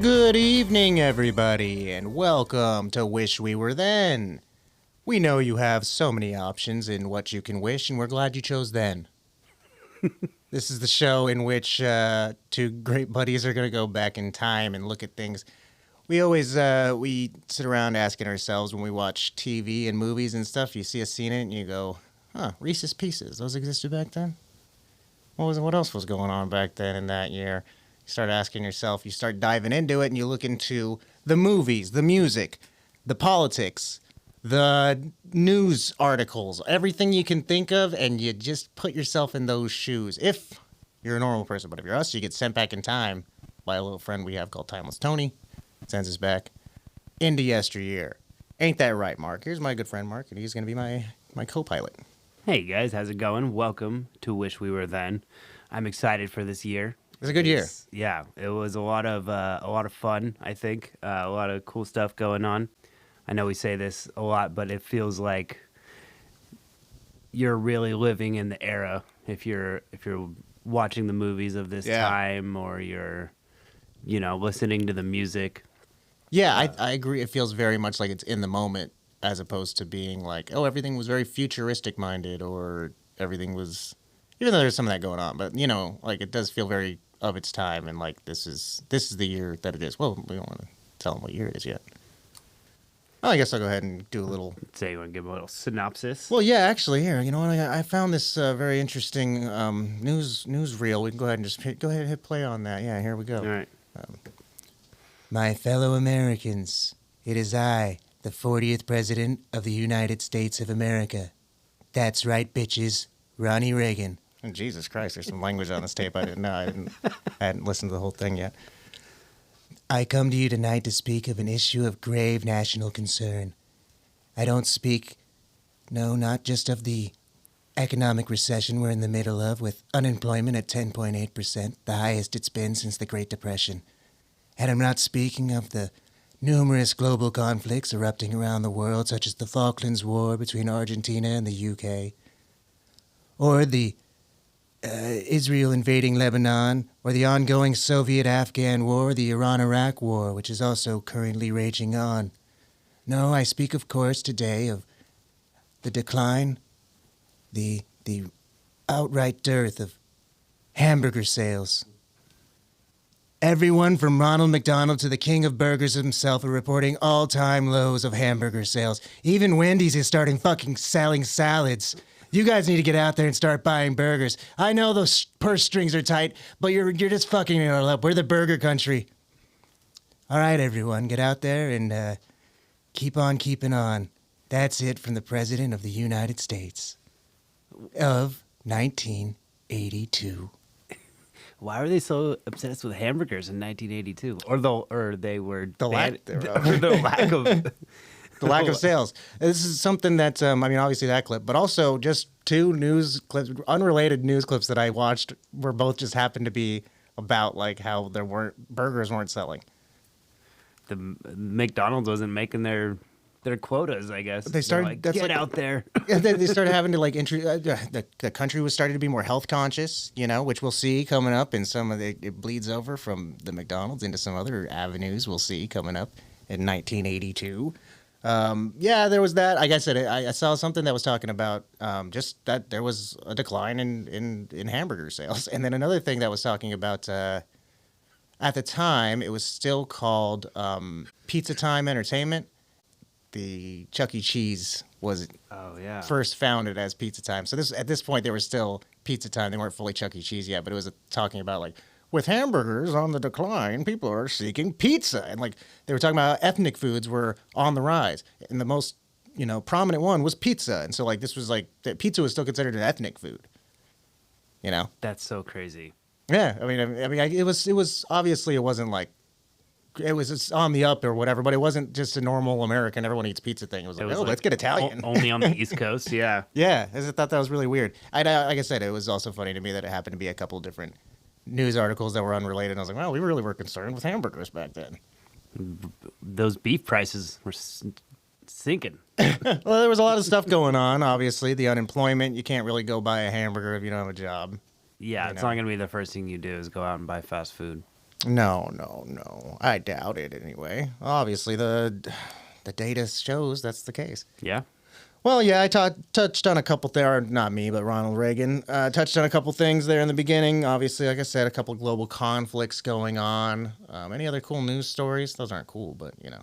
Good evening, everybody, and welcome to Wish We Were Then. We know you have so many options in what you can wish, and we're glad you chose then. This is the show in which two great buddies are going to go back in time and look at things. We always we sit around asking ourselves when we watch TV and movies and stuff. You see a scene in it and you go, "Huh, Reese's Pieces. Those existed back then. What else was going on back then in that year?" You start asking yourself. You start diving into it, and you look into the movies, the music, the politics, the news articles, everything you can think of, and you just put yourself in those shoes. If you're a normal person, but if you're us, you get sent back in time by a little friend we have called Timeless Tony. Sends us back into yesteryear. Ain't that right, Mark? Here's my good friend Mark, and he's going to be my co-pilot. Hey guys, how's it going? Welcome to Wish We Were Then. I'm excited for this year. It's a good year. Yeah, it was a lot of fun. I think a lot of cool stuff going on. I know we say this a lot, but it feels like you're really living in the era if you're watching the movies of this time, or you're listening to the music. Yeah, I agree. It feels very much like it's in the moment, as opposed to being like, oh, everything was very futuristic minded, or everything was, even though there's some of that going on, but like it does feel very of its time, and like this is the year that it is. Well, we don't want to tell them what year it is yet. Oh, I guess I'll go ahead and do a little. Say, you want to give a little synopsis? Well, yeah, actually, here, you know what? I found this very interesting news reel. We can go ahead and just hit play on that. Yeah, here we go. All right. My fellow Americans, it is I, the 40th President of the United States of America. That's right, bitches. Ronnie Reagan. Oh, Jesus Christ, there's some language on this tape I didn't know. I hadn't listened to the whole thing yet. I come to you tonight to speak of an issue of grave national concern. I don't speak, no, not just of the economic recession we're in the middle of, with unemployment at 10.8%, the highest it's been since the Great Depression. And I'm not speaking of the numerous global conflicts erupting around the world, such as the Falklands War between Argentina and the UK, or the Israel invading Lebanon, or the ongoing Soviet-Afghan War, the Iran-Iraq War, which is also currently raging on. No, I speak, of course, today of the decline, the outright dearth of hamburger sales. Everyone from Ronald McDonald to the king of burgers himself are reporting all-time lows of hamburger sales. Even Wendy's is starting fucking selling salads. You guys need to get out there and start buying burgers. I know those purse strings are tight, but you're just fucking it all up. We're the burger country. All right, everyone, get out there and keep on keeping on. That's it from the President of the United States of 1982. Why were they so obsessed with hamburgers in 1982? Or they were the lack of the lack of sales. This is something that obviously that clip, but also just two news clips, unrelated news clips that I watched, were both just happened to be about like how burgers weren't selling. The McDonald's wasn't making their quotas, I guess. They started get out there. Yeah, they started having to the country was starting to be more health conscious, which we'll see coming up in some of it bleeds over from the McDonald's into some other avenues we'll see coming up in 1982. There was that. Like I said, I saw something that was talking about just that there was a decline in hamburger sales, and then another thing that was talking about at the time it was still called Pizza Time Entertainment. The Chuck E. Cheese was first founded as Pizza Time. So at this point, they were still Pizza Time. They weren't fully Chuck E. Cheese yet, but it was talking about like, with hamburgers on the decline, people are seeking pizza. And like they were talking about how ethnic foods were on the rise. And the most, prominent one was pizza. And so like this was like that pizza was still considered an ethnic food. That's so crazy. Yeah, it was obviously it wasn't like it was just on the up or whatever, but it wasn't just a normal American everyone eats pizza thing. It was like, let's get Italian. Only on the East Coast, yeah. Yeah, I thought that was really weird. Like I said, it was also funny to me that it happened to be a couple of different news articles that were unrelated. And I was like, well, we really were concerned with hamburgers back then. Those beef prices were sinking. Well, there was a lot of stuff going on, obviously. The unemployment, you can't really go buy a hamburger if you don't have a job. Yeah, it's not going to be the first thing you do is go out and buy fast food. No. I doubt it anyway. Obviously, the data shows that's the case. Yeah. Well, yeah, I touched on a couple things, not me, but Ronald Reagan, touched on a couple things there in the beginning. Obviously, like I said, a couple global conflicts going on. Any other cool news stories? Those aren't cool, but, you know.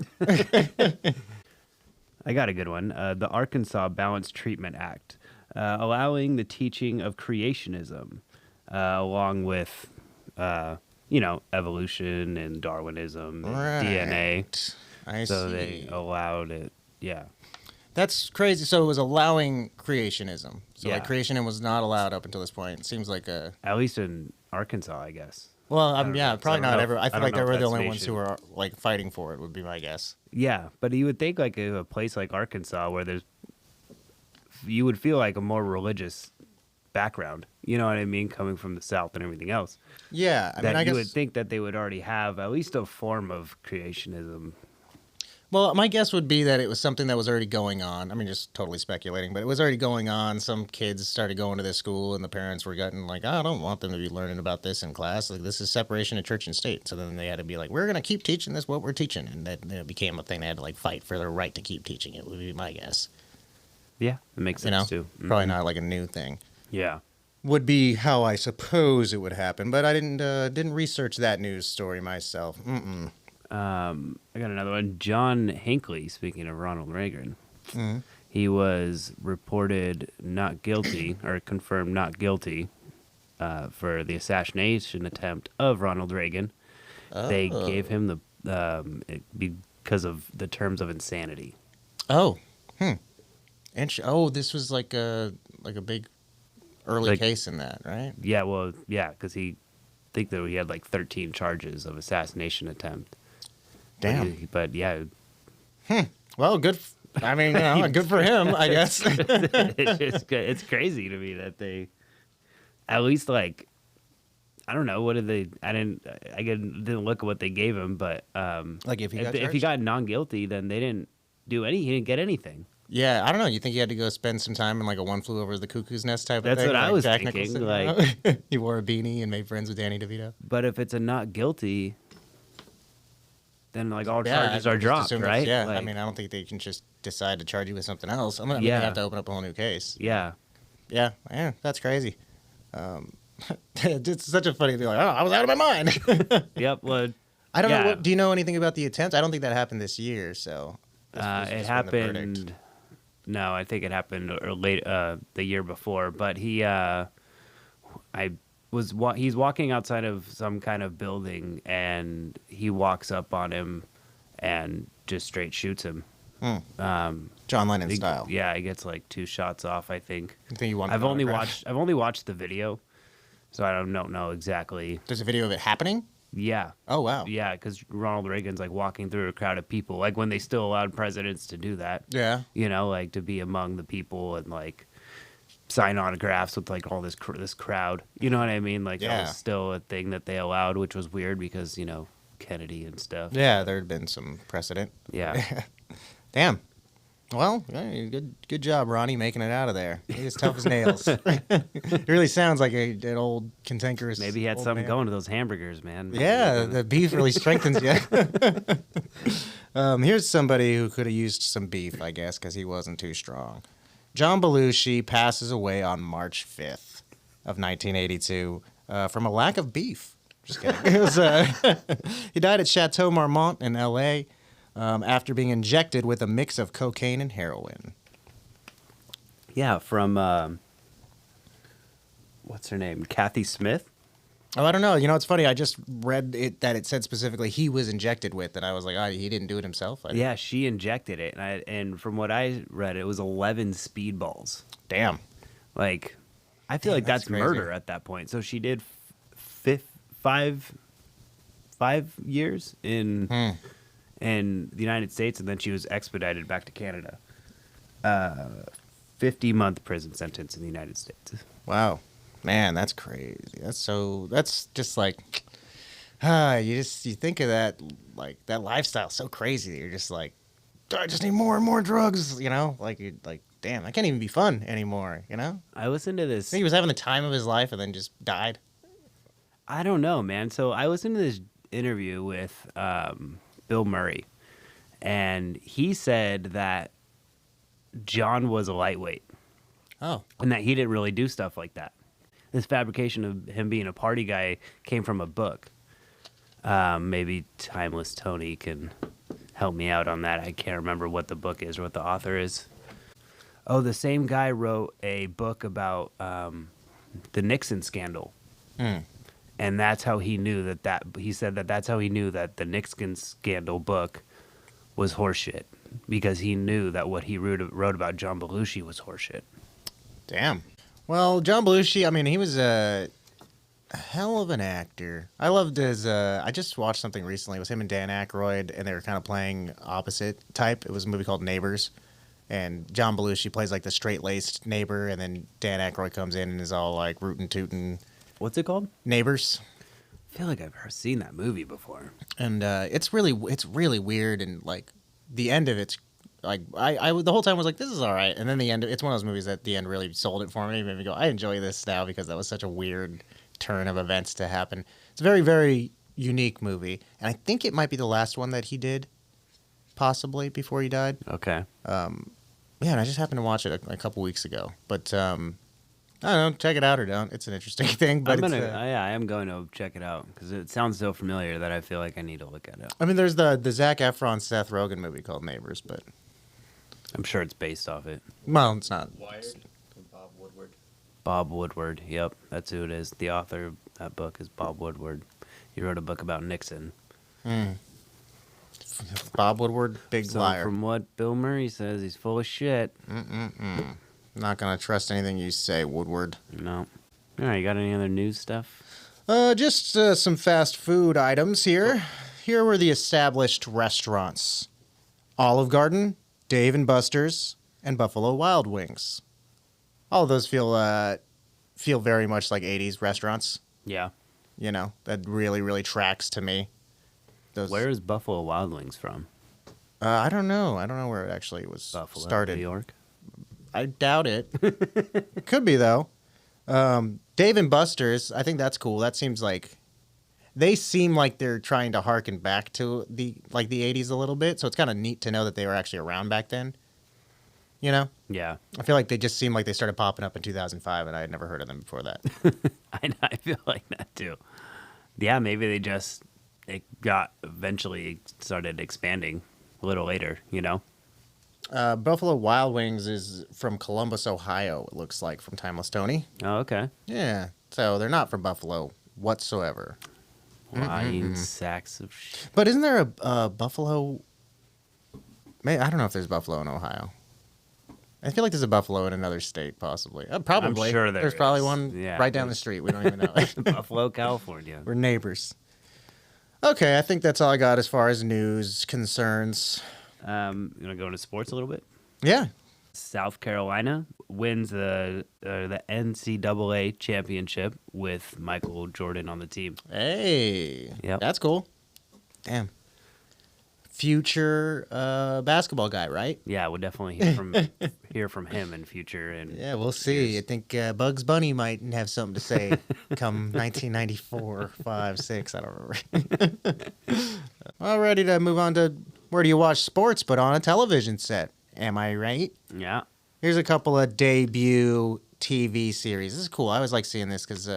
I got a good one. The Arkansas Balanced Treatment Act, allowing the teaching of creationism, along with, evolution and Darwinism and DNA. I So see. they allowed it. Yeah. That's crazy. So it was allowing creationism. So Yeah. like creationism was not allowed up until this point. It seems like a... At least in Arkansas, I guess. Well, don't yeah, know, 'cause probably I don't not know ever. I if- I feel don't like know they if were the that's only ones nation. who were like fighting for it, would be my guess. Yeah, but you would think like a place like Arkansas where you would feel like a more religious background. You know what I mean? Coming from the South and everything else. Yeah, I That mean, I you guess. would think that they would already have at least a form of creationism. Well, my guess would be that it was something that was already going on. I mean, just totally speculating, but it was already going on. Some kids started going to this school, and the parents were getting like, I don't want them to be learning about this in class. Like, this is separation of church and state. So then they had to be like, we're going to keep teaching this what we're teaching. And that it became a thing they had to like fight for their right to keep teaching it, would be my guess. Yeah, it makes You know, sense too. probably Mhm. not like a new thing. Yeah. Would be how I suppose it would happen, but I didn't research that news story myself. I got another one. John Hinckley, speaking of Ronald Reagan, Mhm. he was reported not guilty or confirmed not guilty for the assassination attempt of Ronald Reagan. They gave him because of the terms of insanity. Oh, this was like a big early Like- case in that, right? Yeah, well, yeah, because he had like 13 charges of assassination attempt. Damn. But yeah, Well, good. I mean, good for him, I guess. it's crazy to me that they at least like I don't know what did they didn't look at what they gave him, but Like if he got if he charged? got non guilty, then they didn't do he didn't get anything. Yeah, I don't know. You think he had to go spend some time in like a One Flew Over the Cuckoo's Nest type of That's thing? what I like was Jack thinking, Nicholson, like- you know? He wore a beanie and made friends with Danny DeVito. But if it's a not guilty, then like all Yeah, charges I are just dropped, assume that's- right? Yeah, I Like, mean, I don't think they can just decide to charge you with something else. I mean, they Yeah. have to open up a whole new case. yeah. Yeah, that's crazy. It's such a funny thing. Like, oh, I was out of my mind. Yep. Well, I don't know. Yeah. Do you know anything about the attempt? I don't think that happened this year. So this was it just when the verdict- happened. No, I think it happened late the year before. But he's walking outside of some kind of building, and he walks up on him, and just straight shoots him. John Lennon style. Yeah, he gets like 2 shots off. I think. I think you want. I've only watched the video, so I don't know exactly. There's a video of it happening. Yeah. Oh wow. Yeah, because Ronald Reagan's like walking through a crowd of people, like when they still allowed presidents to do that. Yeah. You know, like to be among the people and like sign autographs with like all this crowd. You know what I mean? Like that Yeah. was still a thing that they allowed, which was weird because Kennedy and stuff. Yeah, there had been some precedent. Yeah. Damn. Well, yeah, good job, Ronnie, making it out of there. He was tough as nails. It really sounds like an old cantankerous. Maybe he had old something man. going to those hamburgers, man. Yeah, the beef really strengthens you. Here's somebody who could have used some beef, I guess, because he wasn't too strong. John Belushi passes away on March 5th of 1982 from a lack of beef. Just kidding. It was, he died at Chateau Marmont in L.A. After being injected with a mix of cocaine and heroin. Yeah, from what's her name? Kathy Smith. Oh, I don't know. You know, it's funny. I just read that it said specifically he was injected with, and I was like, oh, he didn't do it himself? Yeah, she injected it, and from what I read, it was 11 speedballs. Damn. Like, I feel like that's that's crazy. murder at that point. So she did 5 years in the United States, and then she was expedited back to Canada. 50-month prison sentence in the United States. Wow. Man, that's crazy. That's just like, you think of that, like, that lifestyle so crazy. You're just like, I just need more and more drugs, you know? Like, you're like, damn, that can't even be fun anymore, you know? I listened to I this. think he was having the time of his life and then just died. I don't know, man. So I listened to this interview with Bill Murray, and he said that John was a lightweight. Oh. And that he didn't really do stuff like that. This fabrication of him being a party guy came from a book. Maybe Timeless Tony can help me out on that. I can't remember what the book is or what the author is. Oh, the same guy wrote a book about the Nixon scandal. And that's how he knew he said that's how he knew that the Nixon scandal book was horseshit. Because he knew that what he wrote about John Belushi was horseshit. Damn. Well, John Belushi, I mean, he was a hell of an actor. I loved his, I just watched something recently. It was him and Dan Aykroyd, and they were kind of playing opposite type. It was a movie called Neighbors. And John Belushi plays like the straight-laced neighbor, and then Dan Aykroyd comes in and is all like rootin' tootin'. What's it called? Neighbors. I feel like I've seen that movie before. And it's really weird, and like the end of it's like I the whole time was like, this is all right, and then the end, it's one of those movies that the end really sold it for me. It made me go, I enjoy this now because that was such a weird turn of events to happen. It's a very, very unique movie, and I think it might be the last one that he did, possibly before he died. Okay. Yeah, and I just happened to watch it a couple weeks ago, but I don't know, check it out or don't. It's an interesting thing, but I am going to check it out because it sounds so familiar that I feel like I need to look at it. I mean, there's the Zac Efron Seth Rogen movie called Neighbors, but I'm sure it's based off it. well, it's not. Wired with Bob Woodward. Bob Woodward. Yep, that's who it is. The author of that book is Bob Woodward. He wrote a book about Nixon. Bob Woodward, big So liar. from what Bill Murray says, he's full of shit. Not gonna trust anything you say, Woodward. No. All right, you got any other news stuff? Just some fast food items here. Here were the established restaurants: Olive Garden, Dave and Buster's, and Buffalo Wild Wings. All of those feel very much like 80s restaurants. Yeah. You know, that really tracks to me. Those, Where is Buffalo Wild Wings from? I don't know. I don't know where it actually was Buffalo, started. New York. I doubt it. Could be though. Dave and Buster's, I think that's cool. That seems like they seem like they're trying to harken back to the 80s a little bit. So it's kind of neat to know that they were actually around back then. You know? Yeah. I feel like they just seem like they started popping up in 2005, and I had never heard of them before that. I feel like that too. Yeah, maybe it got eventually started expanding a little later, you know? Buffalo Wild Wings is from Columbus, Ohio, it looks like, from Timeless Tony. Oh, okay. Yeah, so they're not from Buffalo whatsoever. Lying sacks of shit. But isn't there a Buffalo? I don't know if there's Buffalo in Ohio. I feel like there's a Buffalo in another state, possibly. Probably. I'm sure there's probably is. one Yeah, right down the street. We don't even know. Buffalo, California. We're neighbors. Okay, I think that's all I got as far as news concerns. You want to go into sports a little bit? Yeah. South Carolina wins the NCAA championship with Michael Jordan on the team. Hey. Yep. That's cool. Damn. Future basketball guy, right? Yeah, we'll definitely hear from him in future. And Yeah, we'll see. I think Bugs Bunny might have something to say come 1994, 5, 6. I don't remember. Well, ready to move on to where do you watch sports but on a television set? Am I right? Yeah. Here's a couple of debut TV series. This is cool. I always like seeing this because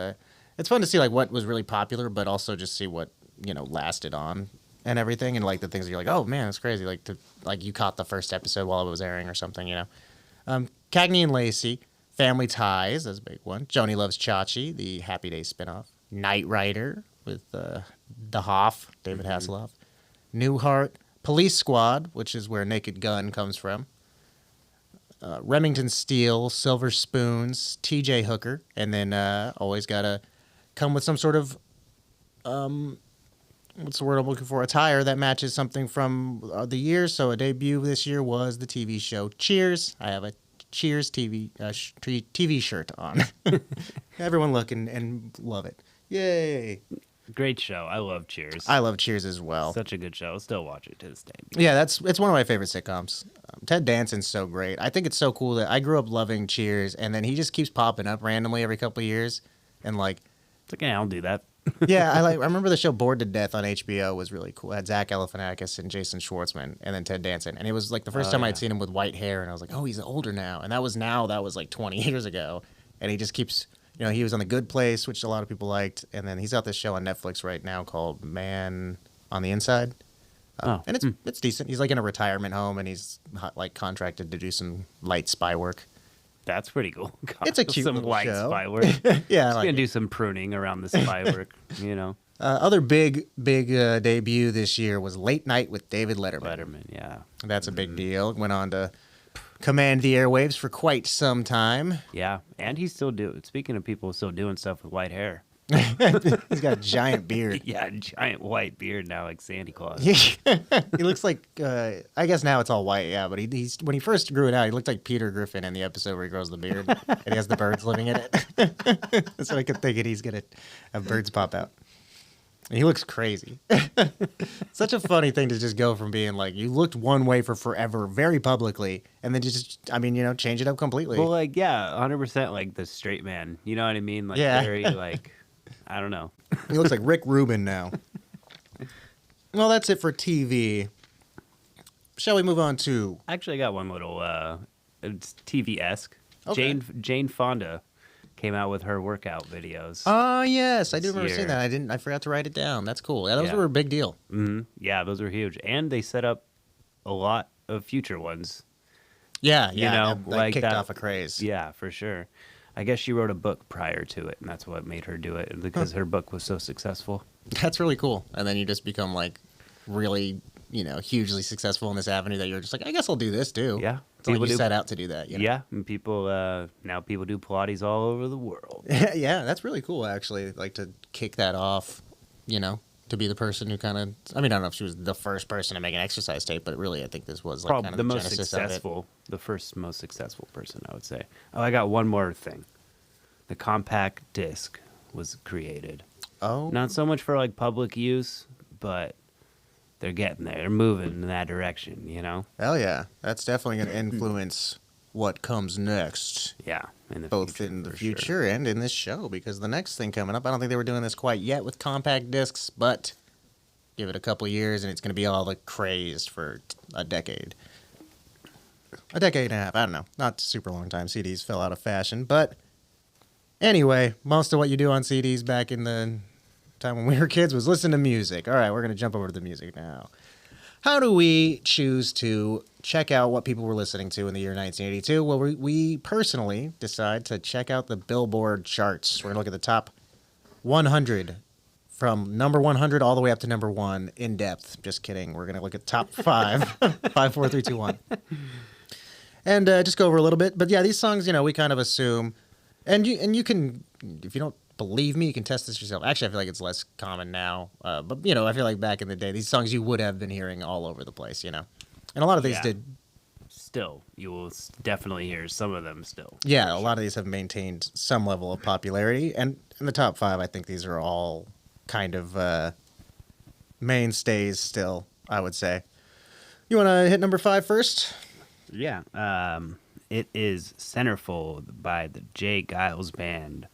it's fun to see like what was really popular, but also just see what lasted on and everything, and like the things that you're like, oh man, that's crazy. Like you caught the first episode while it was airing or something, Cagney and Lacey, Family Ties, that's a big one. Joni Loves Chachi, the Happy Days spinoff. Knight Rider with the Hoff, David Hasselhoff. Newhart, Police Squad, which is where Naked Gun comes from. Remington Steele, Silver Spoons, T.J. Hooker, and then always gotta come with some sort of what's the word I'm looking for? Attire that matches something from the year. So a debut this year was the TV show Cheers. I have a Cheers TV shirt on. Everyone look and love it. Yay! Great show. I love Cheers. I love Cheers as well. Such a good show. I'll still watch it to this day. Yeah, it's one of my favorite sitcoms. Ted Danson's so great. I think it's so cool that I grew up loving Cheers, and then he just keeps popping up randomly every couple of years, and like. It's like, yeah, I'll do that. Yeah, I remember the show Bored to Death on HBO was really cool. It had Zach Galifianakis and Jason Schwartzman, and then Ted Danson. And it was like the first time I'd seen him with white hair, and I was like, oh, he's older now. And that was like 20 years ago. And he just keeps, he was on The Good Place, which a lot of people liked, and then he's got this show on Netflix right now called Man on the Inside. And it's decent. He's like in a retirement home, and he's like contracted to do some light spy work. That's pretty cool. God, It's a cute some little light show. spy work. Yeah, He's gonna do some pruning around the spy work. Other big debut this year was Late Night with David Letterman. Letterman, yeah. That's a big deal. Went on to command the airwaves for quite some time. Yeah, and he's still doing. Speaking of people still doing stuff with white hair. He's got a giant beard. Yeah, giant white beard now, like Santa Claus. He looks like, I guess now it's all white, yeah, but he's when he first grew it out, he looked like Peter Griffin in the episode where he grows the beard and he has the birds living in it. So I kept thinking he's going to have birds pop out. And he looks crazy. Such a funny thing to just go from being like, you looked one way for forever, very publicly, and then just, change it up completely. Well, 100% like the straight man. You know what I mean? Like, Yeah. very, I don't know. He looks like Rick Rubin now. Well, that's it for TV. Shall we move on to... Actually, I got one little, it's TV-esque. Okay. Jane Fonda came out with her workout videos. Oh, yes. I do This remember seeing year. that. I forgot to write it down. That's cool. Yeah, those Yeah. were a big deal. Mm-hmm. Yeah, those were huge. And they set up a lot of future ones. Yeah, You know, that like kicked that- off a craze. Yeah, for sure. I guess she wrote a book prior to it, and that's what made her do it, because her book was so successful. That's really cool. And then you just become like really, hugely successful in this avenue that you're just like, I guess I'll do this too. Yeah. It's like People you do- set out to do that. Yeah, and people now people do Pilates all over the world. Yeah, that's really cool actually. Like to kick that off, to be the person who kind of, I don't know if she was the first person to make an exercise tape, but really I think this was like Probably kind of the most genesis of it. successful, the first most successful person, I would say. Oh, I got one more thing. The compact disc was created. Oh. Not so much for public use, but they're getting there. They're moving in that direction, Hell yeah. That's definitely going to influence what comes next. Yeah, in the Both future, in the for future sure. and in this show, because the next thing coming up, I don't think they were doing this quite yet with compact discs, but give it a couple years and it's going to be all the crazed for a decade. A decade and a half, I don't know. Not super long time. CDs fell out of fashion, but anyway, most of what you do on CDs back in the time when we were kids was listen to music. All right, we're going to jump over to the music now. How do we choose to check out what people were listening to in the year 1982? Well, we personally decide to check out the Billboard charts. We're going to look at the top 100 from number 100 all the way up to number 1 in depth. Just kidding. We're going to look at top 5. 5, 4, 3, 2, 1. And just go over a little bit. But yeah, these songs, we kind of assume. And you can, if you don't believe me, you can test this yourself. Actually, I feel like it's less common now. But, I feel like back in the day, these songs you would have been hearing all over the place, And a lot of these Yeah. did. Still, you will definitely hear some of them still. Yeah, a lot of these have maintained some level of popularity. And in the top 5, I think these are all kind of mainstays still, I would say. You want to hit number 5 first? Yeah. It is Centerfold by the Jay Giles Band.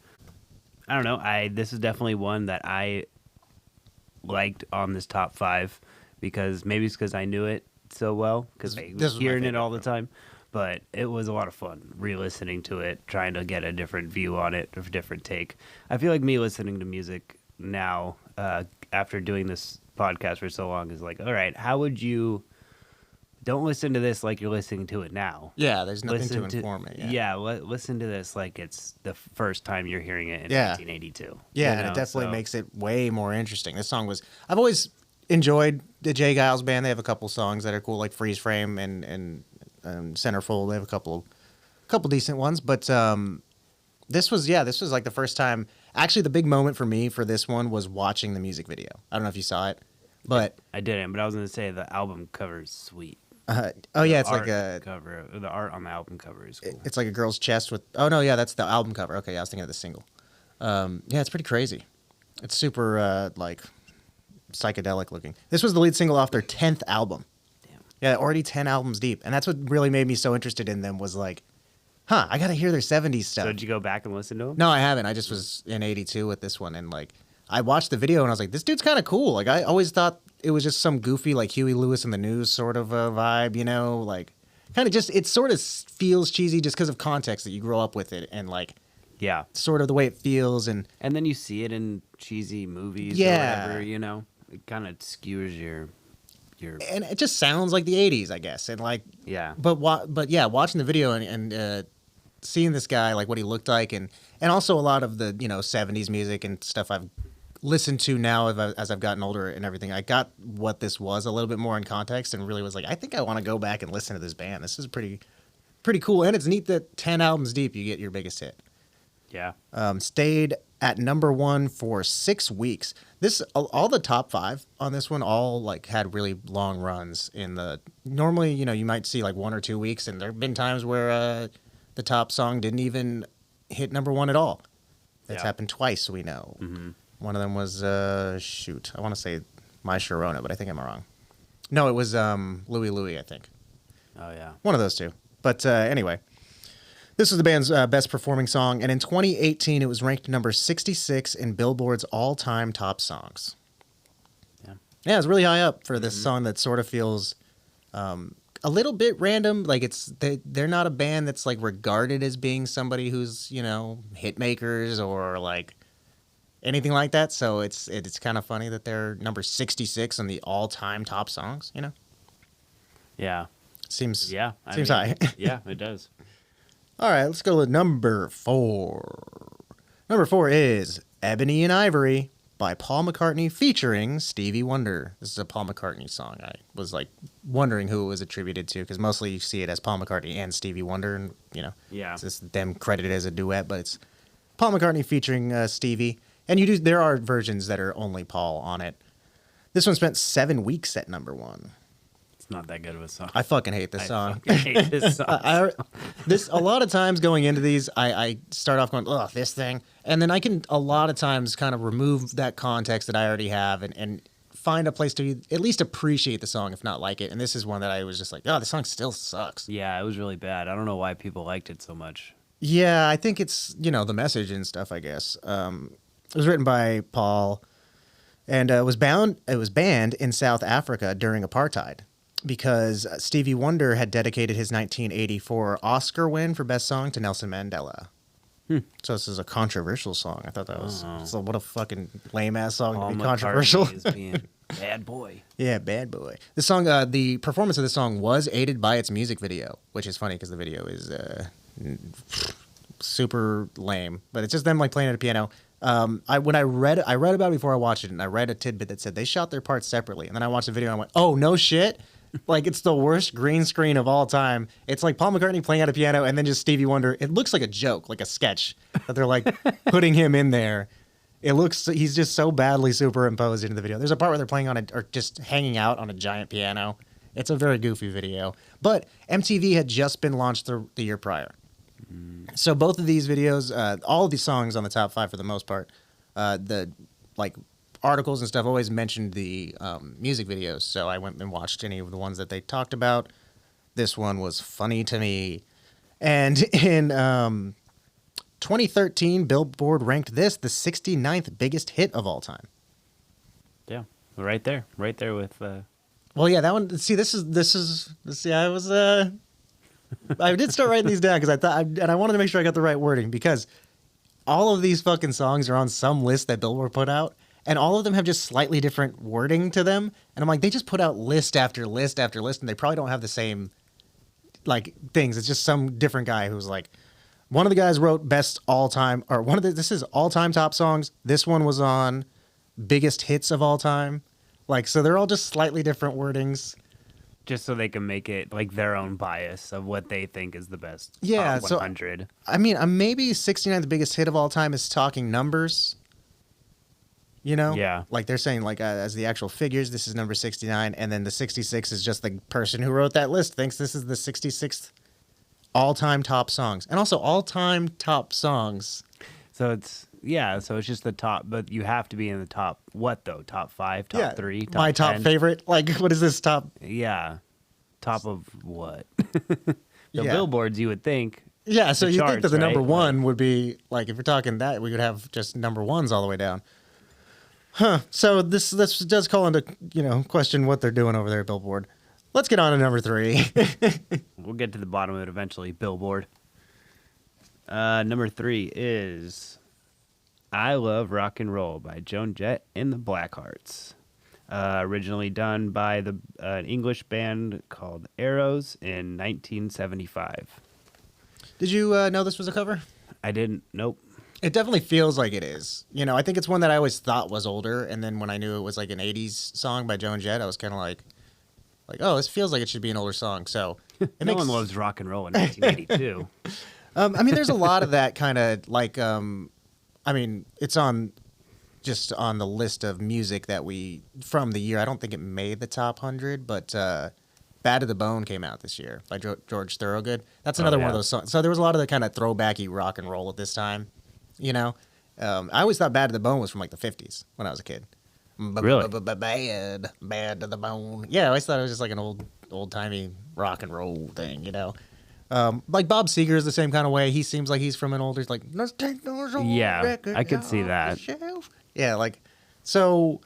I don't know. This is definitely one that I liked on this top 5 because maybe it's because I knew it so well because I This was was my hearing it favorite, all the time. But it was a lot of fun re-listening to it, trying to get a different view on it, a different take. I feel like me listening to music now, after doing this podcast for so long, is like, all right, how would you? Don't listen to this like you're listening to it now. Yeah, there's nothing Listen to inform it. Yeah, listen to this like it's the first time you're hearing it in Yeah. 1982. Yeah, you and know, it definitely so- makes it way more interesting. This song was... I've always enjoyed the Jay Giles Band. They have a couple songs that are cool, like Freeze Frame and Centerfold. They have a couple decent ones. But this was like the first time... Actually, the big moment for me for this one was watching the music video. I don't know if you saw it, but... I didn't, but I was going to say the album cover is sweet. oh, yeah, it's The like a... cover. The art on the album cover is cool. It's like a girl's chest with... Oh, no, yeah, that's the album cover. Okay, I was thinking of the single. Yeah, it's pretty crazy. It's super, psychedelic looking. This was the lead single off their 10th album. Damn. Yeah, already 10 albums deep. And that's what really made me so interested in them was like, I got to hear their 70s stuff. So did you go back and listen to them? No, I haven't. I just was in 82 with this one. And, I watched the video and I was like, this dude's kind of cool. Like I always thought it was just some goofy like Huey Lewis in the News sort of a vibe, you know, like kind of just it sort of feels cheesy just because of context that you grow up with it and like Yeah. sort of the way it feels and And then you see it in cheesy movies Yeah. or whatever, you know. It kind of skewers your and it just sounds like the 80s, I guess. And like yeah. but yeah, watching the video and seeing this guy like what he looked like and also a lot of the, you know, 70s music and stuff I've listened to now as I've gotten older and everything. I got what this was a little bit more in context and really was like, I think I want to go back and listen to this band. This is pretty cool, and it's neat that 10 albums deep you get your biggest hit. Yeah. Stayed at number 1 for 6 weeks. This all the top 5 on this one all like had really long runs in the. Normally, you know, you might see like 1 or 2 weeks, and there've been times where the top song didn't even hit number 1 at all. That's Yeah. happened twice, we know. Mm-hmm. One of them was shoot, I want to say My Sharona, but I think I'm wrong. No, it was Louie Louie, I think. Oh yeah. One of those two. But anyway, this was the band's best performing song, and in 2018, it was ranked number 66 in Billboard's all-time top songs. Yeah, it's really high up for this song that sort of feels a little bit random. Like they're not a band that's like regarded as being somebody who's, you know, hit makers or like anything like that. So it's kind of funny that they're number 66 on the all-time top songs. You know, Yeah. seems Yeah. seems high. Yeah, it does. All right, let's go with number 4. Number 4 is Ebony and Ivory by Paul McCartney featuring Stevie Wonder. This is a Paul McCartney song. I was like wondering who it was attributed to because mostly you see it as Paul McCartney and Stevie Wonder, and you know, Yeah. it's just them credited as a duet, but it's Paul McCartney featuring Stevie. And there are versions that are only Paul on it. This one spent 7 weeks at number 1. It's not that good of a song. I fucking hate this song. I hate this song. A lot of times going into these, I start off going, oh, this thing. And then I can a lot of times kind of remove that context that I already have and find a place to at least appreciate the song, if not like it. And this is one that I was just like, oh, the song still sucks. Yeah, it was really bad. I don't know why people liked it so much. Yeah, I think it's, you know, the message and stuff, I guess. It was written by Paul, and it was banned in South Africa during apartheid because Stevie Wonder had dedicated his 1984 Oscar win for Best Song to Nelson Mandela. So this is a controversial song. I thought that was so what a fucking lame ass song Paul to be controversial. McCartney is being bad boy. Yeah, bad boy. The song, the performance of the song was aided by its music video, which is funny because the video is super lame. But it's just them like playing at a piano. I read about it before I watched it, and I read a tidbit that said they shot their parts separately. And then I watched the video and I went, oh no shit. Like, it's the worst green screen of all time. It's like Paul McCartney playing at a piano and then just Stevie Wonder. It looks like a joke, like a sketch that they're like putting him in there. He's just so badly superimposed into the video. There's a part where they're playing on or just hanging out on a giant piano. It's a very goofy video. But MTV had just been launched the year prior. So both of these videos, all of these songs on the top 5 for the most part, the like articles and stuff always mentioned the music videos. So I went and watched any of the ones that they talked about. This one was funny to me. And in 2013, Billboard ranked this the 69th biggest hit of all time. Yeah, right there with. Well, yeah, that one. See, this is. See, I was. I did start writing these down because I thought, and I wanted to make sure I got the right wording because all of these fucking songs are on some list that Billboard put out, and all of them have just slightly different wording to them. And I'm like, they just put out list after list after list, and they probably don't have the same like things. It's just some different guy who's like, one of the guys wrote best all time, or this is all time top songs. This one was on biggest hits of all time. Like, so they're all just slightly different wordings. Just so they can make it like their own bias of what they think is the best. Yeah, 100. So I mean, maybe 69th biggest hit of all time is talking numbers. You know, Yeah. like they're saying, like as the actual figures, this is number 69, and then the 66 is just the person who wrote that list thinks this is the 66th all-time top songs, and also all-time top songs. So it's just the top, but you have to be in the top. What though? Top 5, top 3, top my top 10? favorite. Like, what is this top? Yeah, top of what? The Yeah. billboards, you would think. Yeah, so The you think that charts, the number right? one would be like, if you're talking that, we would have just number ones all the way down. So this does call into question what they're doing over there at Billboard. Let's get on to number 3. We'll get to the bottom of it eventually. Billboard. Number 3 is I Love Rock and Roll by Joan Jett and the Blackhearts. Originally done by an English band called Arrows in 1975. Did you know this was a cover? I didn't. Nope. It definitely feels like it is. I think it's one that I always thought was older, and then when I knew it was like an 80s song by Joan Jett, I was kind of like, oh, this feels like it should be an older song. So No one loves rock and roll in 1982. I mean, there's a lot of that kind of like, it's on the list of music that from the year. I don't think it made the top 100, but Bad to the Bone came out this year by George Thorogood. That's another one of those songs. So there was a lot of the kind of throwbacky rock and roll at this time. I always thought Bad to the Bone was from like the 50s when I was a kid. Really? Bad to the Bone. Yeah, I always thought it was just like an old-timey rock and roll thing, Like Bob Seger is the same kind of way. He seems like he's from an older, like, let's take those old records I could see off that. the shelf. Yeah, like, so,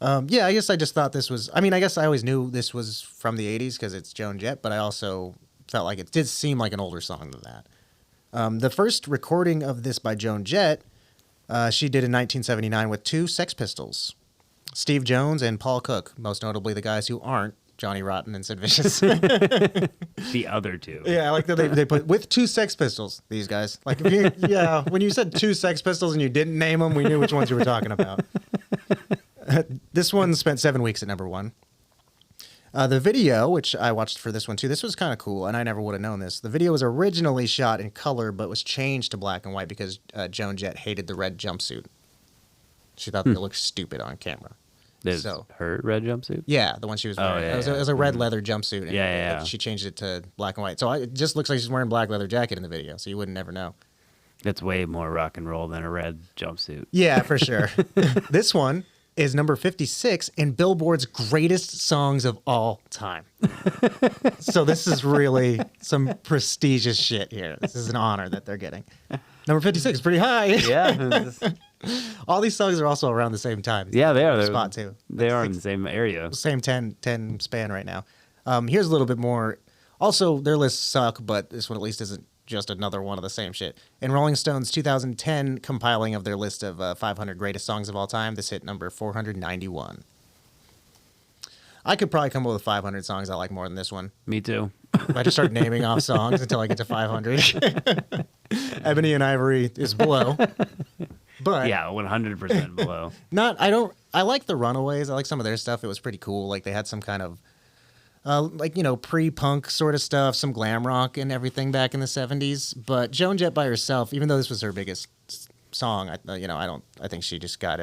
I guess I just thought this was, I guess I always knew this was from the 80s because it's Joan Jett, but I also felt like it did seem like an older song than that. The first recording of this by Joan Jett, she did in 1979 with 2 Sex Pistols, Steve Jones and Paul Cook, most notably the guys who aren't Johnny Rotten and Sid Vicious. The other 2. Yeah, I like that they put with 2 Sex Pistols, these guys. Like, when you said 2 Sex Pistols and you didn't name them, we knew which ones you were talking about. This one spent 7 weeks at number 1. The video, which I watched for this one too, this was kind of cool, and I never would have known this. The video was originally shot in color, but was changed to black and white because Joan Jett hated the red jumpsuit. She thought that it looked stupid on camera. There's her red jumpsuit? Yeah, the one she was wearing. Yeah, it was a red leather jumpsuit. And Yeah. she changed it to black and white. So it just looks like she's wearing a black leather jacket in the video, so you wouldn't never know. That's way more rock and roll than a red jumpsuit. Yeah, for sure. This one is number 56 in Billboard's greatest songs of all time. So this is really some prestigious shit here. This is an honor that they're getting. Number 56 is pretty high. Yeah. All these songs are also around the same time. Yeah, they are. Spot too. They are in the same area. Same 10 span right now. Here's a little bit more. Also, their lists suck, but this one at least isn't just another one of the same shit. In Rolling Stone's 2010 compiling of their list of 500 greatest songs of all time, this hit number 491. I could probably come up with 500 songs I like more than this one. Me too. I just start naming off songs until I get to 500. Ebony and Ivory is below. But Yeah, 100% below. I like the Runaways. I like some of their stuff. It was pretty cool. Like they had some kind of pre-punk sort of stuff, some glam rock and everything back in the 70s. But Joan Jett by herself, even though this was her biggest song, I think she just got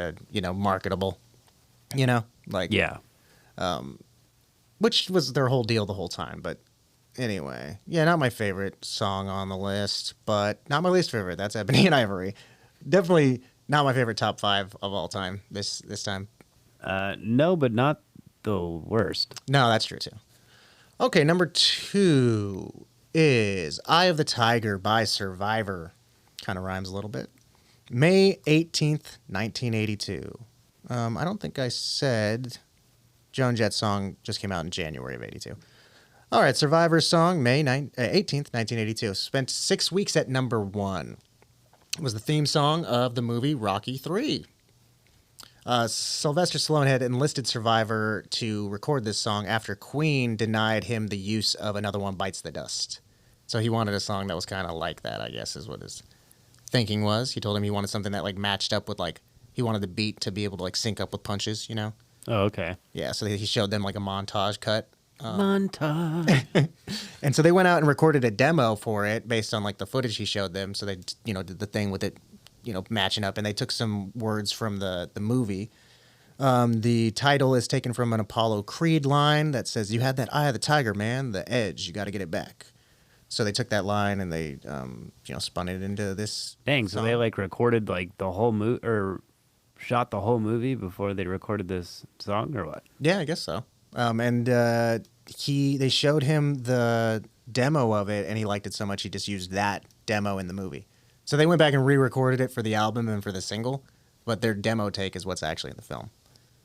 marketable. Yeah. Which was their whole deal the whole time. But anyway, yeah, not my favorite song on the list, but not my least favorite. That's Ebony and Ivory. Definitely not my favorite top 5 of all time this time. No, but not the worst. No, that's true too. Okay, number 2 is Eye of the Tiger by Survivor. Kind of rhymes a little bit. May 18th, 1982. I don't think I said Joan Jett's song just came out in January of 82. All right, Survivor's song, May 18th, 1982. Spent 6 weeks at number 1. It was the theme song of the movie Rocky III. Sylvester Stallone had enlisted Survivor to record this song after Queen denied him the use of Another One Bites the Dust. So he wanted a song that was kind of like that, I guess, is what his thinking was. He told him he wanted something that matched up with he wanted the beat to be able to sync up with punches, Oh, okay. Yeah, so he showed them a montage cut. Montage. And so they went out and recorded a demo for it based on the footage he showed them. So they did the thing with it, matching up, and they took some words from the movie. The title is taken from an Apollo Creed line that says, "You had that eye of the tiger, man, the edge, you got to get it back." So they took that line and they spun it into this. Dang, so song. they recorded the whole movie or shot the whole movie before they recorded this song or what? Yeah, I guess so. And they showed him the demo of it, and he liked it so much he just used that demo in the movie. So they went back and re-recorded it for the album and for the single, but their demo take is what's actually in the film.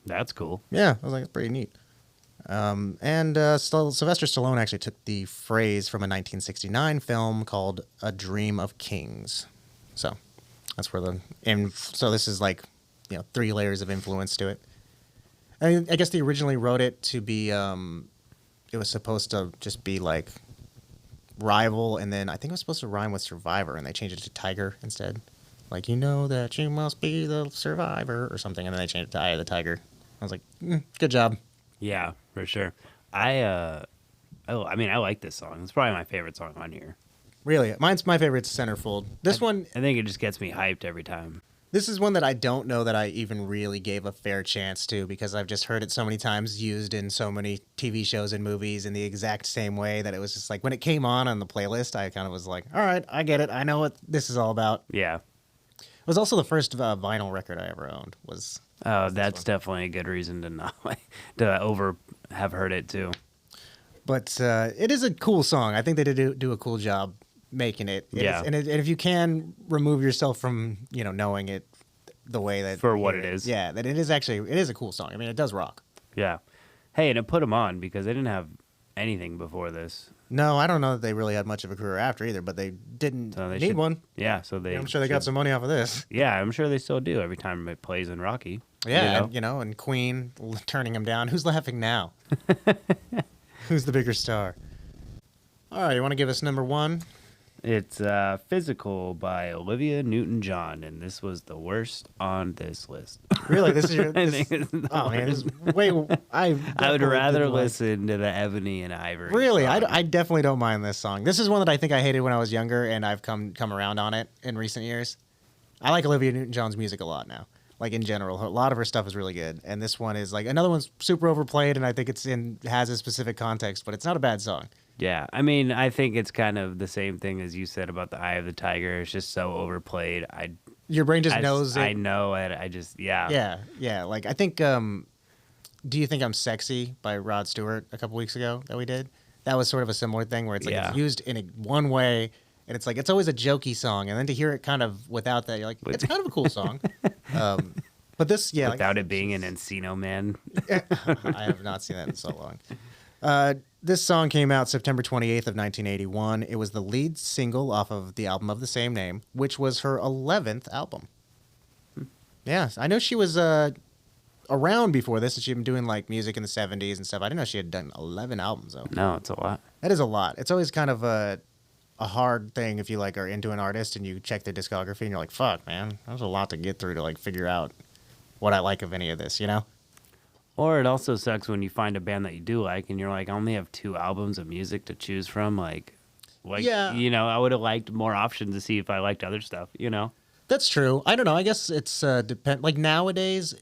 That's cool. Yeah, I was like, it's pretty neat. Sylvester Stallone actually took the phrase from a 1969 film called A Dream of Kings. So that's where so this is like, 3 layers of influence to it. I guess they originally wrote it to be, it was supposed to just be like rival, and then I think it was supposed to rhyme with survivor, and they changed it to tiger instead. Like, that you must be the survivor or something, and then they changed it to Eye of the Tiger. I was like, good job. Yeah, for sure. I like this song. It's probably my favorite song on here. Really? Mine's my favorite, Centerfold. This one... I think it just gets me hyped every time. This is one that I don't know that I even really gave a fair chance to, because I've just heard it so many times used in so many TV shows and movies in the exact same way that it was just like, when it came on the playlist, I kind of was like, all right, I get it. I know what this is all about. Yeah. It was also the first vinyl record I ever owned. That's definitely a good reason to not have heard it too. But it is a cool song. I think they did do a cool job making it. And if you can remove yourself from knowing it the way that for what it is, that it is a cool song. I mean, it does rock. Yeah. Hey, and it put them on because they didn't have anything before this. No, I don't know that they really had much of a career after either, but they didn't need one. Yeah, so I'm sure they got some money off of this. Yeah, I'm sure they still do every time it plays in Rocky. Yeah, and Queen turning him down. Who's laughing now? Who's the bigger star? All right, you want to give us number 1? It's Physical by Olivia Newton-John, and this was the worst on this list. Really? This is your... oh, man. I would rather listen to the Ebony and Ivory Really? song. I definitely don't mind this song. This is one that I think I hated when I was younger, and I've come around on it in recent years. I like Olivia Newton-John's music a lot now. Like, in general. A lot of her stuff is really good. And this one is, like, another one's super overplayed, and I think has a specific context, but it's not a bad song. Yeah, I mean, I think it's kind of the same thing as you said about the Eye of the Tiger. It's just so overplayed. Your brain just knows it. I know it. Yeah. Like, I think, Do You Think I'm Sexy by Rod Stewart a couple weeks ago that we did. That was sort of a similar thing where it's like it's used in one way, and it's like it's always a jokey song, and then to hear it kind of without that, you're like, it's kind of a cool song. But this, without it being an Encino Man. I have not seen that in so long. This song came out September 28th of 1981. It was the lead single off of the album of the same name, which was her 11th album. Yeah, I know she was around before this, and she'd been doing like music in the 70s and stuff. I didn't know she had done 11 albums though. No, it's a lot. That is a lot. It's always kind of a hard thing if you like are into an artist and you check their discography and you're like, fuck, man, that was a lot to get through to like figure out what I like of any of this, Or it also sucks when you find a band that you do like and you're like, I only have 2 albums of music to choose from. I would have liked more options to see if I liked other stuff, That's true. I don't know. I guess it's like nowadays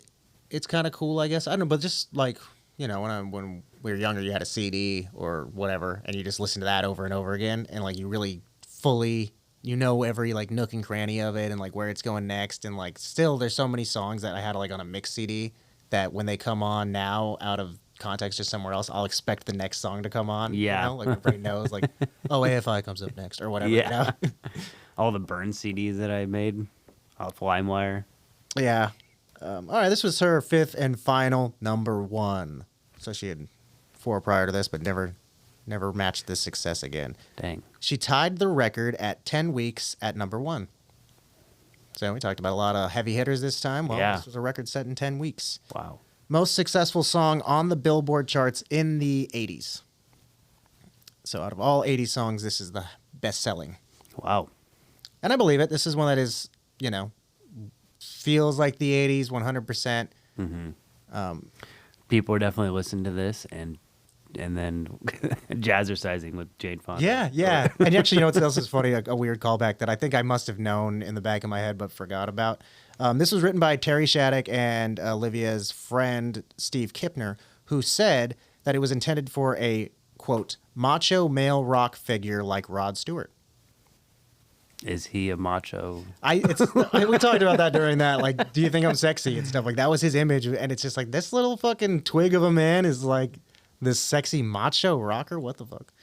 it's kind of cool, I guess. I don't know, but just like, when we were younger, you had a CD or whatever and you just listen to that over and over again and like you really fully every like nook and cranny of it and like where it's going next, and like still there's so many songs that I had like on a mix CD that when they come on now out of context just somewhere else, I'll expect the next song to come on. Yeah. Like my brain knows like, oh, AFI comes up next or whatever. Yeah. All the burn CDs that I made off LimeWire. Yeah. All right, this was her 5th and final number 1. So she had 4 prior to this, but never matched this success again. Dang. She tied the record at 10 weeks at number 1. So we talked about a lot of heavy hitters this time. Well, This was a record set in 10 weeks. Wow. Most successful song on the Billboard charts in the 80s. So out of all 80 songs, this is the best-selling. Wow. And I believe it. This is one that is, feels like the 80s 100%. Mm-hmm. People are definitely listening to this and then jazzercising with Jane Fonda. Yeah. And actually, what else is funny? A weird callback that I think I must have known in the back of my head but forgot about. This was written by Terry Shattuck and Olivia's friend Steve Kipner, who said that it was intended for a, quote, macho male rock figure like Rod Stewart. Is he a macho? We talked about that during that, like, do you think I'm sexy and stuff like that was his image, and it's just like this little fucking twig of a man is like this sexy macho rocker. What the fuck?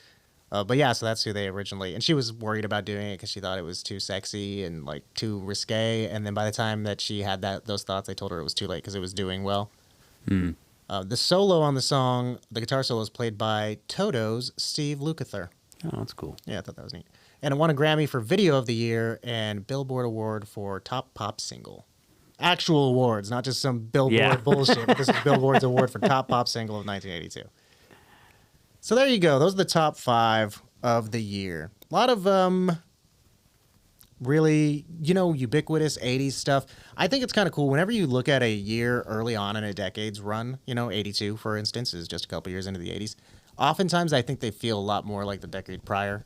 But yeah, so that's who they originally. And she was worried about doing it because she thought it was too sexy and like too risque. And then by the time that she had those thoughts, they told her it was too late because it was doing well. Hmm. The solo on the song, the guitar solo, is played by Toto's Steve Lukather. Oh, that's cool. Yeah, I thought that was neat. And it won a Grammy for Video of the Year and Billboard Award for Top Pop Single. Actual awards, not just some Billboard bullshit. But this is Billboard's award for Top Pop Single of 1982. So there you go. Those are the top 5 of the year. A lot of really, ubiquitous 80s stuff. I think it's kind of cool whenever you look at a year early on in a decade's run, 82, for instance, is just a couple years into the 80s. Oftentimes, I think they feel a lot more like the decade prior.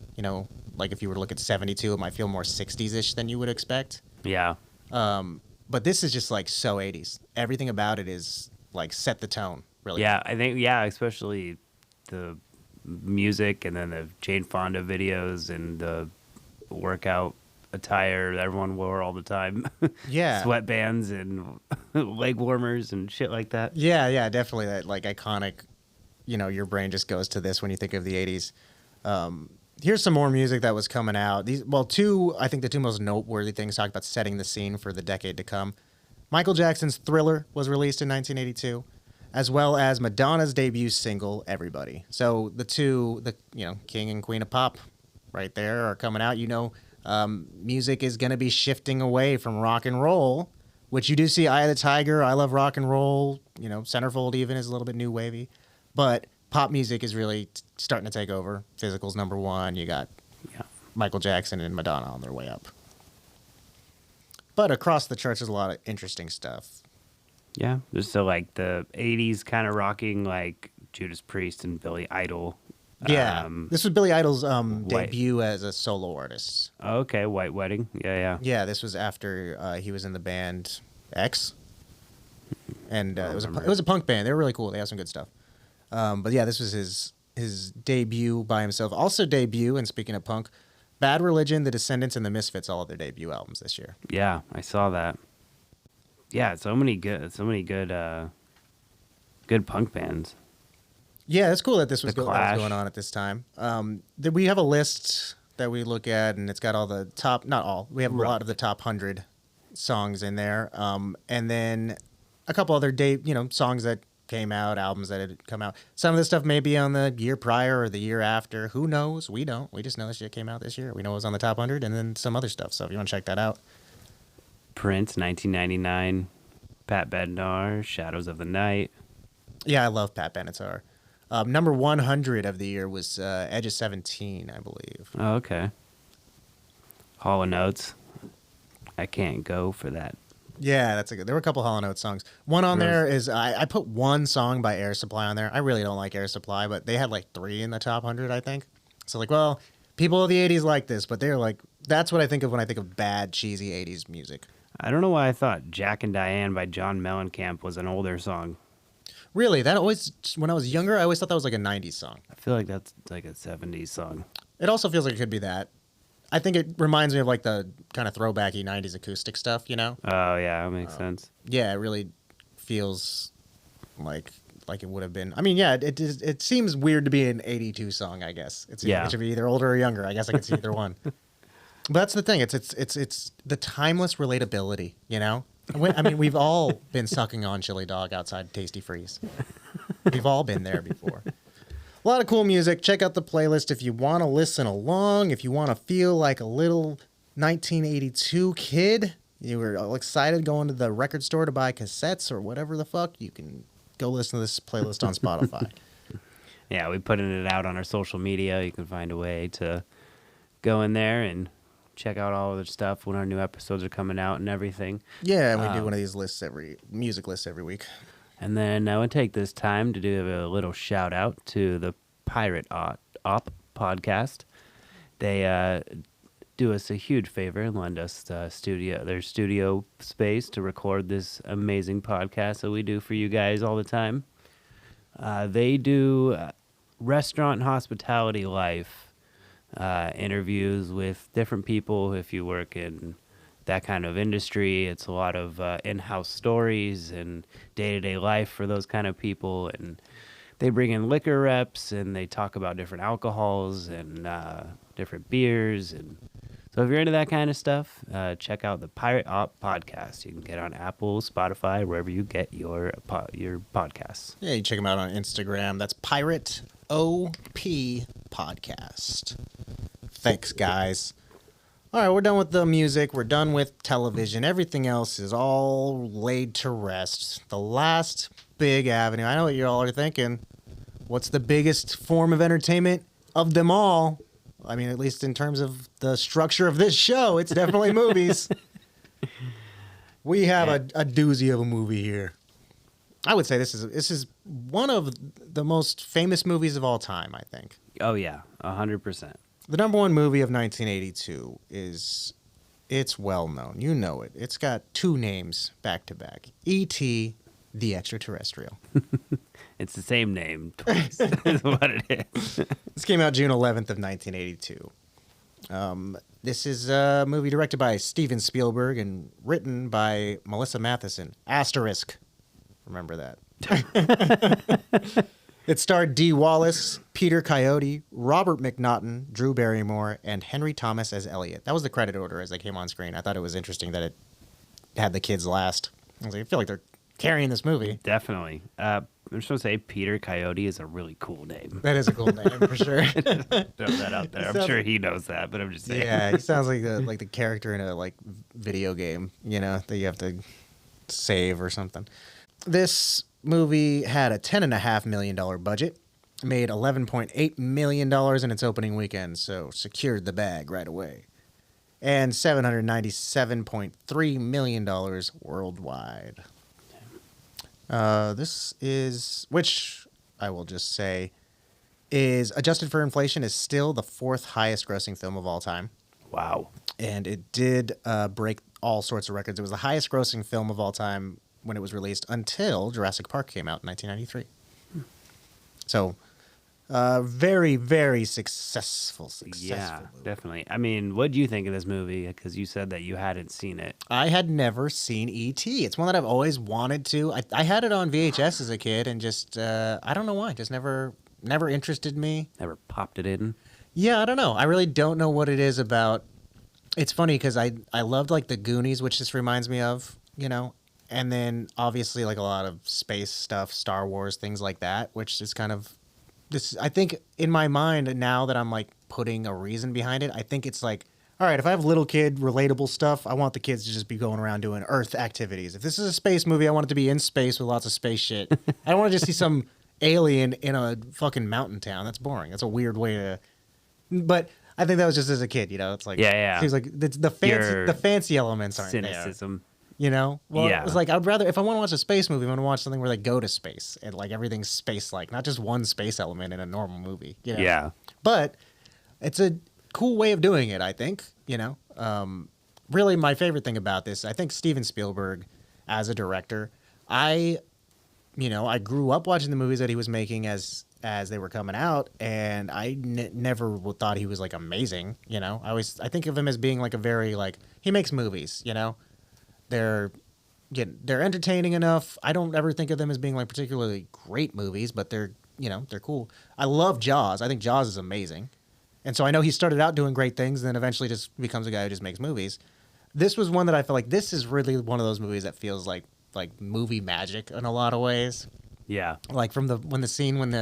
Like if you were to look at 72, it might feel more 60s-ish than you would expect. Yeah. But this is just like so 80s. Everything about it is like set the tone, really. Yeah, I think, especially the music and then the Jane Fonda videos and the workout attire that everyone wore all the time. Yeah. Sweatbands and leg warmers and shit like that. Yeah, definitely. That like iconic, your brain just goes to this when you think of the 80s. Here's some more music that was coming out. I think the two most noteworthy things talk about setting the scene for the decade to come. Michael Jackson's Thriller was released in 1982, as well as Madonna's debut single, Everybody. So the two, King and Queen of Pop right there are coming out. Music is going to be shifting away from rock and roll, which you do see Eye of the Tiger, I Love Rock and Roll, Centerfold even is a little bit new wavy. But pop music is really starting to take over. Physical's number one. You got Michael Jackson and Madonna on their way up. But across the charts, there's a lot of interesting stuff. Yeah, just so like the 80s kind of rocking like Judas Priest and Billy Idol. Yeah, this was Billy Idol's White. debut as a solo artist. Okay, White Wedding. Yeah. Yeah, this was after he was in the band X, and it was a punk band. They were really cool. They had some good stuff. But yeah, this was his debut by himself. Also debut, and speaking of punk, Bad Religion, The Descendants, and The Misfits, all of their debut albums this year. Yeah, I saw that. Yeah, so many good punk bands. Yeah, it's cool that this was The going Clash. on at this time. We have a list that we look at, and it's got all the top, not all, we have a lot of the top 100 songs in there. And then a couple other songs that came out, albums that had come out. Some of this stuff may be on the year prior or the year after. Who knows? We don't. We just know this shit came out this year. We know it was on the top 100, and then some other stuff. So if you want to check that out. Prince, 1999. Pat Benatar, Shadows of the Night. Yeah, I love Pat Benatar. Number 100 of the year was Edge of 17, I believe. Oh, okay. Hall & Oates. I can't go for that. Yeah, that's a good. There were a couple Hall & Oates songs. One on there is I put one song by Air Supply on there. I really don't like Air Supply, but they had like 3 in the top 100, I think. So like, well, people of the 80s like this, but they're like, that's what I think of when I think of bad, cheesy 80s music. I don't know why I thought Jack and Diane by John Mellencamp was an older song. Really, that always, when I was younger, I always thought that was like a 90s song. I feel like that's like a 70s song. It also feels like it could be that. I think it reminds me of like the kind of throwbacky 90s acoustic stuff, Oh, yeah, that makes sense. Yeah, it really feels like it would have been. I mean, yeah, it seems weird to be an 82 song, I guess. It should be either older or younger. I guess I could see either one. But that's the thing. It's the timeless relatability, I mean, we've all been sucking on chili dog outside Tasty Freeze. We've all been there before. A lot of cool music. Check out the playlist if you want to listen along, if you want to feel like a little 1982 kid. You were all excited going to the record store to buy cassettes or whatever the fuck. You can go listen to this playlist on Spotify. Yeah, we putting it out on our social media. You can find a way to go in there and check out all of the stuff when our new episodes are coming out and everything. Yeah, and we do one of these music lists every week. And then I would take this time to do a little shout out to the Pirate Op podcast. They do us a huge favor and lend us their studio space to record this amazing podcast that we do for you guys all the time. They do restaurant and hospitality life interviews with different people. If you work in that kind of industry, it's a lot of in-house stories and day-to-day life for those kind of people, and they bring in liquor reps and they talk about different alcohols and different beers. And so if you're into that kind of stuff, check out the Pirate Op podcast. You can get on Apple, Spotify, wherever you get your podcasts. Yeah, you check them out on Instagram. That's Pirate OP Podcast. Thanks, guys. All right, we're done with the music. We're done with television. Everything else is all laid to rest. The last big avenue. I know what you all are thinking. What's the biggest form of entertainment of them all? I mean, at least in terms of the structure of this show, it's definitely movies. We have a doozy of a movie here. I would say this is one of the most famous movies of all time, I think. Oh, yeah, 100%. The number one movie of 1982 it's well known. You know it. It's got two names back to back. E.T. the Extraterrestrial. It's the same name twice. Is what it is. This came out June 11th of 1982. This is a movie directed by Steven Spielberg and written by Melissa Matheson. Asterisk. Remember that. It starred Dee Wallace, Peter Coyote, Robert McNaughton, Drew Barrymore, and Henry Thomas as Elliot. That was the credit order as they came on screen. I thought it was interesting that it had the kids last. I was like, I feel like they're carrying this movie. Definitely. I'm just going to say Peter Coyote is a really cool name. That is a cool name for sure. Throw that out there. I'm sure he knows that, but I'm just saying. Yeah, he sounds like the character in a video game, that you have to save or something. This movie had a $10.5 million budget, made $11.8 million in its opening weekend, so secured the bag right away, and $797.3 million worldwide. This is, which I will just say, is adjusted for inflation, is still the fourth highest grossing film of all time. Wow. And it did break all sorts of records. It was the highest grossing film of all time when it was released until Jurassic Park came out in 1993. So, very, very successful Yeah, movie. definitely. I mean, what do you think of this movie? Because you said that you hadn't seen it. I had never seen E.T. It's one that I've always wanted to. I had it on VHS as a kid and just, I don't know why, just never interested me. Never popped it in. Yeah, I don't know. I really don't know what it is about. It's funny because I loved the Goonies, which this reminds me of, and then obviously a lot of space stuff, Star Wars, things like that, which is kind of this. I think in my mind now that I'm putting a reason behind it, I think it's all right, if I have little kid relatable stuff, I want the kids to just be going around doing Earth activities. If this is a space movie, I want it to be in space with lots of space shit. I don't want to just see some alien in a fucking mountain town. That's boring. That's a weird way to. But I think that was just as a kid, It's Yeah. Seems like the fancy elements aren't Cynicism. there. Well, Yeah. it was I'd rather, if I want to watch a space movie, I want to watch something where they go to space and everything's space-like, not just one space element in a normal movie. Yeah. But it's a cool way of doing it, I think. Really, my favorite thing about this, I think Steven Spielberg, as a director, I grew up watching the movies that he was making as they were coming out, and I never thought he was amazing. I think of him as being a very he makes movies. They're entertaining enough. I don't ever think of them as being particularly great movies, but they're cool. I love Jaws. I think Jaws is amazing. And so I know he started out doing great things, and then eventually just becomes a guy who just makes movies. This was one that I feel this is really one of those movies that feels like movie magic in a lot of ways. Yeah. From the scene when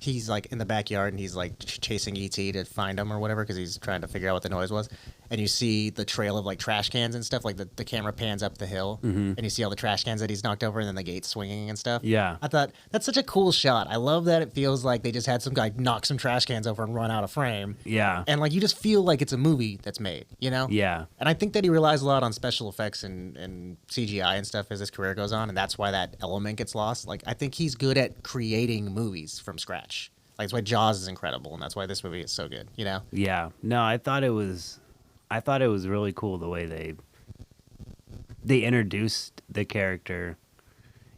he's in the backyard and he's chasing E.T. to find him or whatever because he's trying to figure out what the noise was, and you see the trail of trash cans and stuff, the camera pans up the hill, and you see all the trash cans that he's knocked over and then the gate swinging and stuff. Yeah. I thought that's such a cool shot. I love that it feels like they just had some guy knock some trash cans over and run out of frame. Yeah. And you just feel like it's a movie that's made, Yeah. And I think that he relies a lot on special effects and CGI and stuff as his career goes on, and that's why that element gets lost. I think he's good at creating movies from scratch. That's why Jaws is incredible, and that's why this movie is so good, Yeah. No, I thought it was really cool the way they introduced the character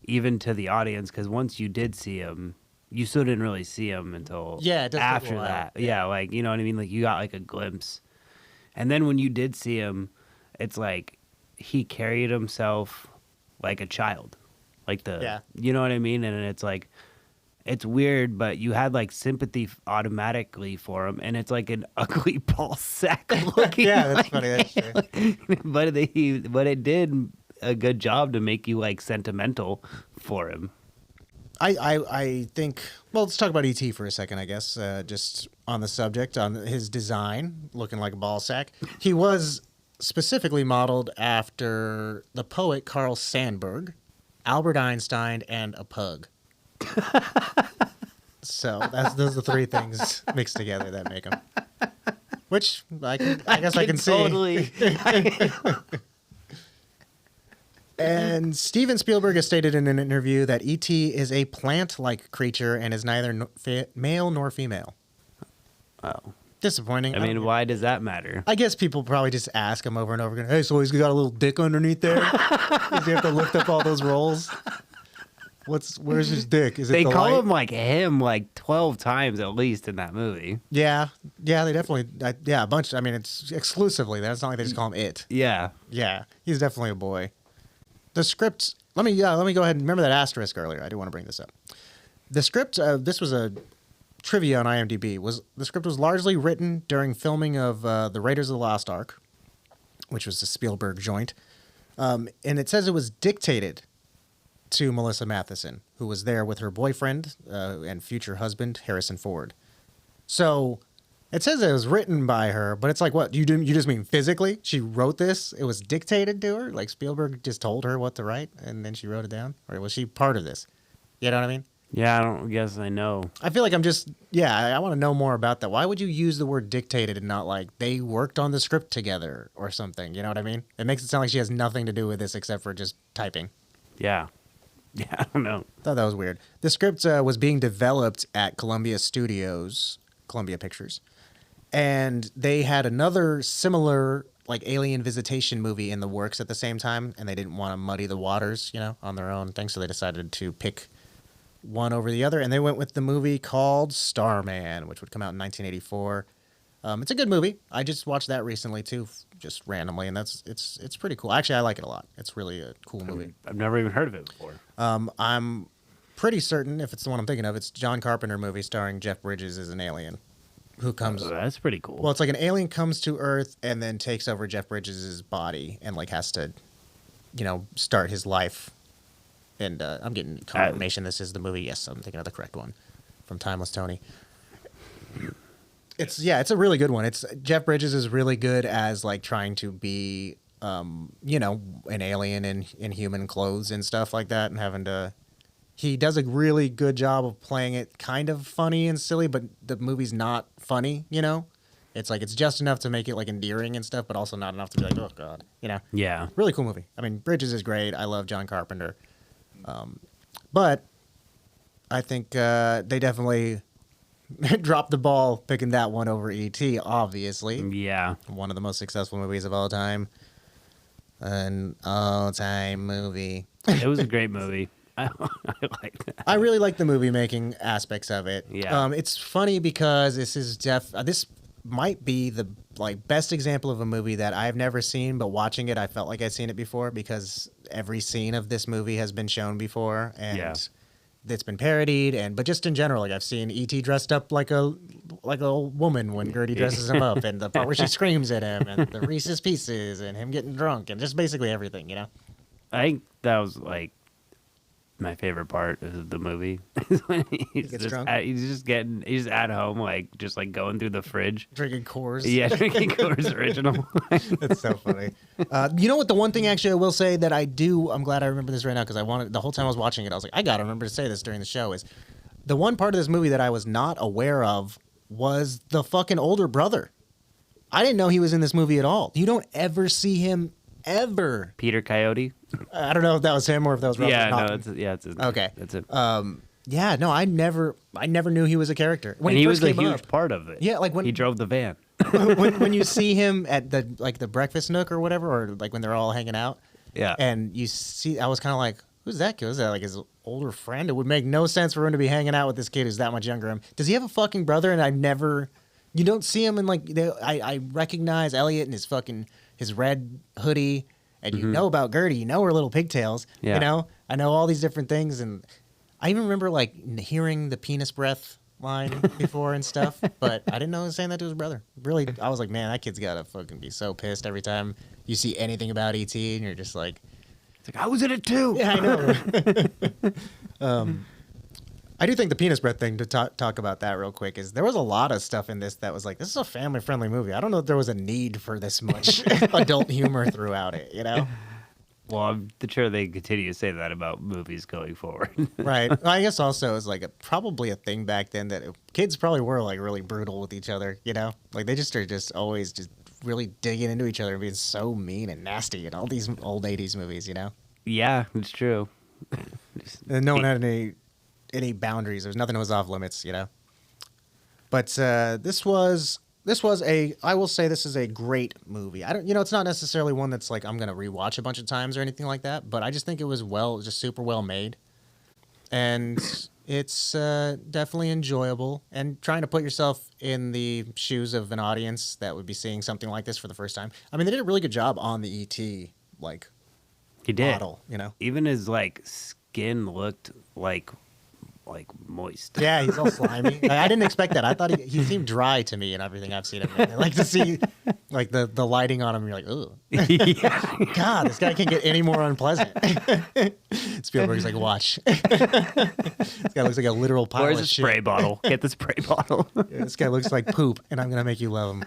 even to the audience, because once you did see him, you still didn't really see him until it does take a after while. that. Yeah, you know what I mean? You got a glimpse. And then when you did see him, it's he carried himself like a child. You know what I mean? And it's it's weird, but you had like sympathy automatically for him, and it's like an ugly ball sack looking. Yeah, that's like funny. That's true. but it did a good job to make you like sentimental for him. I think, well, let's talk about E.T. for a second, I guess, just on the subject, on his design, looking like a ball sack. He was specifically modeled after the poet Carl Sandburg, Albert Einstein, and a pug. So those are the three things mixed together that make him. Which I guess I can see. Totally. And Steven Spielberg has stated in an interview that E.T. is a plant-like creature and is neither male nor female. Oh. Disappointing. I mean, why does that matter? I guess people probably just ask him over and over again, hey, so he's got a little dick underneath there? Does he have to lift up all those rolls? Where's his dick? Is it They the call light? him like 12 times at least in that movie. Yeah, they definitely, a bunch. I mean, it's exclusively. That's not like they just call him it. Yeah. Yeah, he's definitely a boy. The script, let me go ahead and remember that asterisk earlier. I do want to bring this up. The script, this was a trivia on IMDb, the script was largely written during filming of The Raiders of the Lost Ark, which was a Spielberg joint. And it says it was dictated to Melissa Matheson, who was there with her boyfriend and future husband, Harrison Ford. So it says it was written by her, but it's like, what, you just mean physically? She wrote this? It was dictated to her? Like Spielberg just told her what to write and then she wrote it down? Or was she part of this? You know what I mean? Yeah, I don't guess I know. I feel like I want to know more about that. Why would you use the word dictated and not like they worked on the script together or something? You know what I mean? It makes it sound like she has nothing to do with this except for just typing. Yeah. Yeah, I don't know. Thought that was weird. The script was being developed at Columbia Pictures. And they had another similar like alien visitation movie in the works at the same time. And they didn't want to muddy the waters, on their own thing. So they decided to pick one over the other, and they went with the movie called Starman, which would come out in 1984. It's a good movie. I just watched that recently too, just randomly, and it's pretty cool. Actually, I like it a lot. It's really a cool movie. I've never even heard of it before. I'm pretty certain, if it's the one I'm thinking of, it's John Carpenter movie starring Jeff Bridges as an alien who comes. Oh, that's pretty cool. Well, it's like an alien comes to Earth and then takes over Jeff Bridges' body and like has to, start his life. And I'm getting confirmation this is the movie. Yes, I'm thinking of the correct one from Timeless Tony. It's a really good one. It's Jeff Bridges is really good as like trying to be, an alien in human clothes and stuff like that, and having to. He does a really good job of playing it kind of funny and silly, but the movie's not funny. It's like it's just enough to make it like endearing and stuff, but also not enough to be like, oh god, Yeah. Really cool movie. I mean, Bridges is great. I love John Carpenter. But I think they definitely dropped the ball picking that one over E.T., obviously. Yeah. One of the most successful movies of all time. An all-time movie. It was a great movie. I like that. I really like the movie-making aspects of it. Yeah. It's funny because this might be the best example of a movie that I've never seen, but watching it, I felt like I'd seen it before because every scene of this movie has been shown before, and it's been parodied. But just in general, like I've seen E.T. dressed up like a woman when Gertie dresses him up, and the part where she screams at him, and the Reese's Pieces, and him getting drunk, and just basically everything, I think that was like my favorite part of the movie. When he's gets just drunk? he's at home, like just like going through the fridge. Drinking Coors. Yeah, drinking Coors Original. That's so funny. You know what? The one thing actually I will say that I'm glad I remember this right now because the whole time I was watching it, I was like, I gotta remember to say this during the show is the one part of this movie that I was not aware of was the fucking older brother. I didn't know he was in this movie at all. You don't ever see him ever. Peter Coyote. I don't know if that was him or if that was Robert Yeah, Naughton. no, it's his Okay. That's it. Yeah, no, I never knew he was a character. When and he first was a came huge up. part of it. Yeah, like when he drove the van. when you see him at the breakfast nook or whatever, or like when they're all hanging out. Yeah. And you see, I was kind of like, who's that kid? Was that like his older friend? It would make no sense for him to be hanging out with this kid who's that much younger than him. Does he have a fucking brother? And you don't see him in like, I recognize Elliot in his red hoodie, and you know about Gertie, you know her little pigtails, Yeah. I know all these different things, and I even remember like hearing the penis breath line before and stuff, but I didn't know he was saying that to his brother. Really, I was like, man, that kid's gotta fucking be so pissed every time you see anything about ET, and you're just like, It's like I was in it too. yeah, I know. I do think the penis breath thing, to talk about that real quick, is there was a lot of stuff in this that was like, this is a family friendly movie. I don't know if there was a need for this much adult humor throughout it, you know? Well, I'm sure they continue to say that about movies going forward. Right. I guess also it's like probably a thing back then that kids probably were like really brutal with each other, you know? Like they just are just always just really digging into each other and being so mean and nasty in all these old 80s movies, you know? Yeah, it's true. And no one had any boundaries. There was nothing that was off limits, you know? But this was I will say this is a great movie. I don't, it's not necessarily one that's like I'm going to rewatch a bunch of times or anything like that, but I just think it was just super well made. And it's definitely enjoyable. And trying to put yourself in the shoes of an audience that would be seeing something like this for the first time. I mean, they did a really good job on the ET He did. model, you know? Even his like skin looked like moist. Yeah, he's all slimy. Like, I didn't expect that. I thought he seemed dry to me and everything I've seen him in. I like to see like the lighting on him. You're like, ooh, Yeah. God, this guy can't get any more unpleasant. Spielberg's like, watch. This guy looks like a literal pile Where's of the shit. spray bottle? Get the spray bottle. Yeah, this guy looks like poop, and I'm gonna make you love him.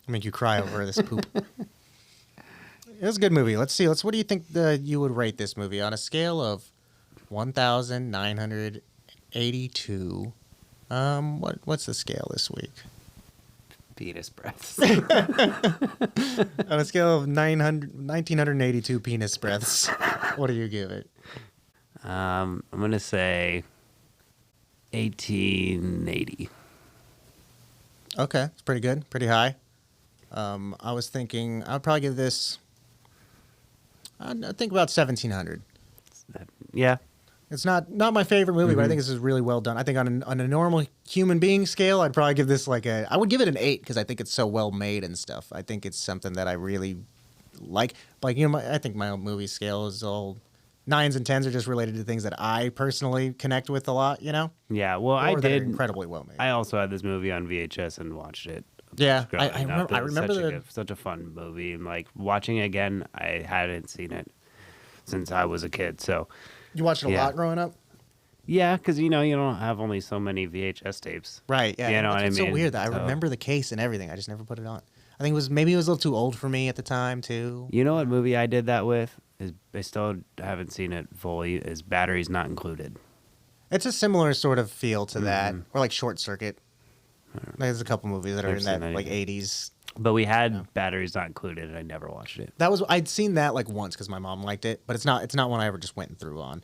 Make you cry over this poop. It was a good movie. Let's see. What do you think you would rate this movie on a scale of 1,982? What's the scale this week? Penis breaths. On a scale of 1,982 penis breaths, what do you give it? I'm gonna say 1880. Okay, it's pretty good, pretty high. I was thinking I'd probably give this. I think about 1,700. Yeah. It's not my favorite movie, but I think this is really well done. I think on a normal human being scale, I'd probably give this I would give it an 8 because I think it's so well made and stuff. I think it's something that I really like. Like I think my movie scale is all 9s and 10s are just related to things that I personally connect with a lot. You know? Yeah. Well, I Or that are did. incredibly well made. I also had this movie on VHS and watched it. Yeah, growing I up. remember. I It was remember such a fun movie. And like watching it again, I hadn't seen it since I was a kid. So you watched it a Yeah. lot growing up. yeah, because you don't have only so many VHS tapes. Right. Yeah. You know what I It's mean? so weird that So- I remember the case and everything. I just never put it on. I think it was a little too old for me at the time too. You know what movie I did that with? Is I still haven't seen it fully. Is Batteries Not Included? It's a similar sort of feel to that, Mm-hmm. or like Short Circuit. There's a couple movies that are Never in seen that that like either. 80s. But we had Batteries Not Included, and I never watched it. I'd seen that like once because my mom liked it, but it's not one I ever just went through on.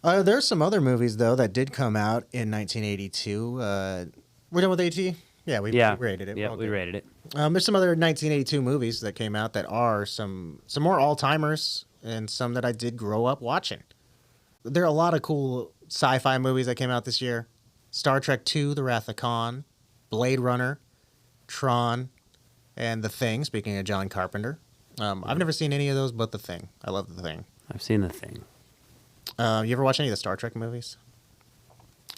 There's some other movies though that did come out in 1982. We're done with AT. Yeah, we rated it. Yeah, We're all we good. rated it. There's some other 1982 movies that came out that are some more all-timers and some that I did grow up watching. There are a lot of cool sci-fi movies that came out this year. Star Trek II, The Wrath of Khan, Blade Runner, Tron, and The Thing, speaking of John Carpenter. I've never seen any of those but The Thing. I love The Thing. I've seen The Thing. You ever watch any of the Star Trek movies?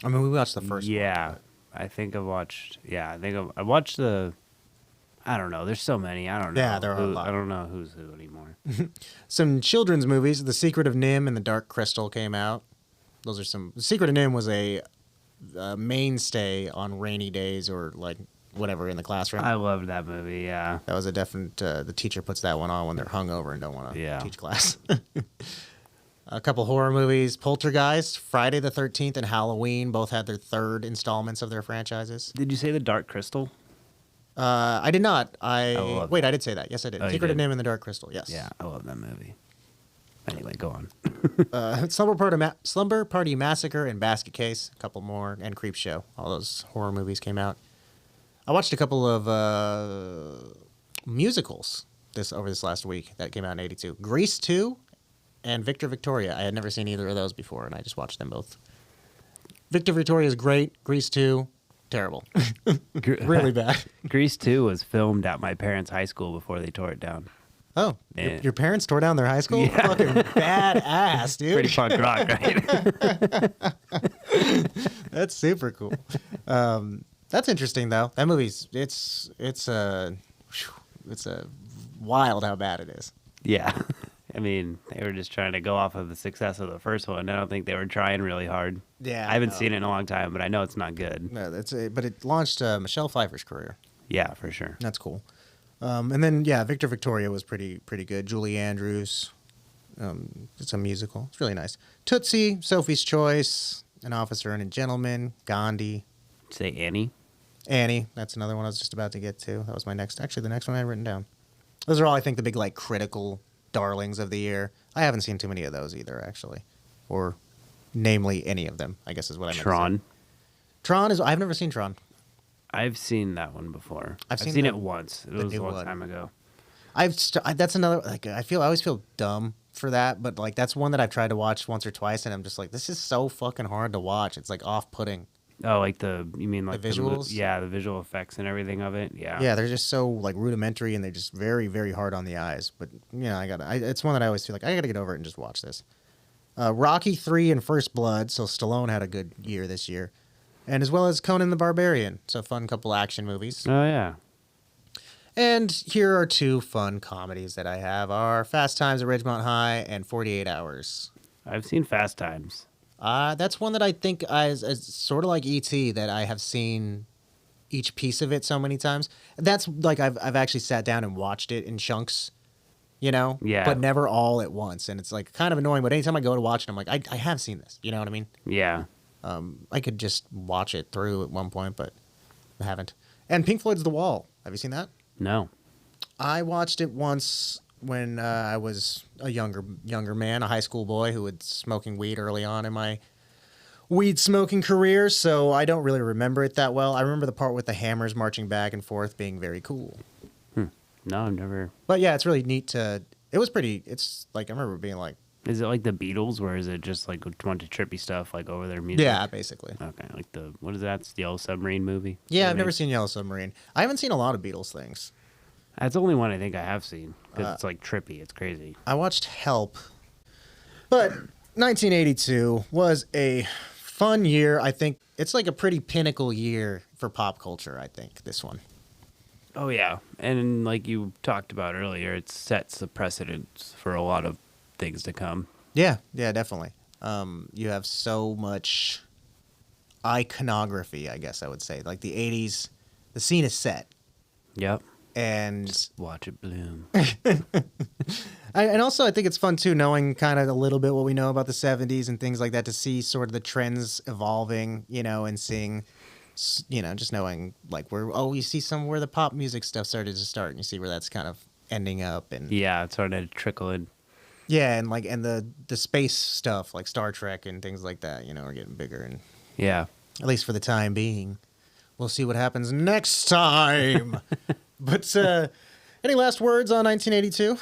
I mean, we watched the first one. Yeah, I think I've watched. Yeah, I watched the. I don't know. There's so many. I don't know. Yeah, there are a lot. I don't know who's who anymore. Some children's movies. The Secret of Nim and The Dark Crystal came out. Those are some. The Secret of Nim was a mainstay on rainy days or like whatever in the classroom. I loved that movie. Yeah. That was a definite. The teacher puts that one on when they're hungover and don't want to teach class. A couple horror movies: Poltergeist, Friday the 13th, and Halloween both had their third installments of their franchises. Did you say The Dark Crystal? I did not. love I did say that. Yes, I did. Oh, you Secret of did? Nim and the Dark Crystal. Yes. Yeah, I love that movie. Anyway, go on. Slumber Party Massacre and Basket Case. A couple more, and Creepshow. All those horror movies came out. I watched a couple of musicals over this last week that came out in '82. Grease 2 and Victor Victoria. I had never seen either of those before, and I just watched them both. Victor Victoria is great. Grease 2, terrible. Really bad. Grease 2 was filmed at my parents' high school before they tore it down. Oh, And- your parents tore down their high school? Yeah. Fucking badass, dude. Pretty punk rock, right? That's super cool. That's interesting though. That movie's it's wild how bad it is. Yeah. I mean, they were just trying to go off of the success of the first one. I don't think they were trying really hard. Yeah, I haven't no. seen it in a long time, but I know it's not good. No, but it launched Michelle Pfeiffer's career. Yeah, for sure. That's cool. And then Victor Victoria was pretty good. Julie Andrews. It's a musical. It's really nice. Tootsie, Sophie's Choice, An Officer and a Gentleman, Gandhi, Say Annie. Annie. That's another one I was just about to get to. That was the next one I had written down. Those are all, I think, the big like critical darlings of the year. I haven't seen too many of those either, actually, or namely any of them. I guess is what I meant to say. Tron. Tron is. I've never seen Tron. I've seen that one before. I've I've seen seen the- it once. It the was a new long one. time ago. That's another like I always feel dumb for that, but like that's one that I've tried to watch once or twice, and I'm just like, this is so fucking hard to watch. It's like off-putting. Oh, like you mean like visuals? Yeah, the visual effects and everything of it. Yeah. Yeah, they're just so like rudimentary, and they're just very, very hard on the eyes. But it's one that I always feel like I gotta get over it and just watch this. Rocky 3 and First Blood. So Stallone had a good year this year, and as well as Conan the Barbarian. So fun couple action movies. Oh yeah. And here are two fun comedies that I have: are Fast Times at Ridgemont High and 48 Hours. I've seen Fast Times. That's one that I think is sort of like E.T. that I have seen each piece of it so many times. That's like I've actually sat down and watched it in chunks, you know? Yeah. But never all at once. And it's like kind of annoying, but anytime I go to watch it, I'm like, I have seen this. You know what I mean? Yeah. I could just watch it through at one point, but I haven't. And Pink Floyd's The Wall. Have you seen that? No. I watched it once when I was a younger man, a high school boy who was smoking weed early on in my weed smoking career, so I don't really remember it that well. I remember the part with the hammers marching back and forth being very cool. No, I've never. But yeah, it's really neat to... It's like, I remember being like... Is it like the Beatles, where is it just like a bunch of trippy stuff like over their music? Yeah, basically. Okay, like what is that? It's the Yellow Submarine movie? Yeah, I've never seen Yellow Submarine. I haven't seen a lot of Beatles things. That's the only one I think I have seen because it's like trippy. It's crazy. I watched Help. But 1982 was a fun year. I think it's like a pretty pinnacle year for pop culture, I think, this one. Oh yeah, and like you talked about earlier, it sets a precedent for a lot of things to come. Yeah, definitely. You have so much iconography, I guess I would say. Like the 80s, the scene is set. Yep. And Watch it bloom. and also I think it's fun too, knowing kind of a little bit what we know about the 70s and things like that, to see sort of the trends evolving, you know, and seeing, you know, just knowing like you see where the pop music stuff started to start, and you see where that's kind of ending up. And Yeah, it's starting to trickle in. yeah, and like the space stuff like Star Trek and things like that, you know, are getting bigger, and Yeah. at least for the time being. We'll see what happens next time. But any last words on 1982?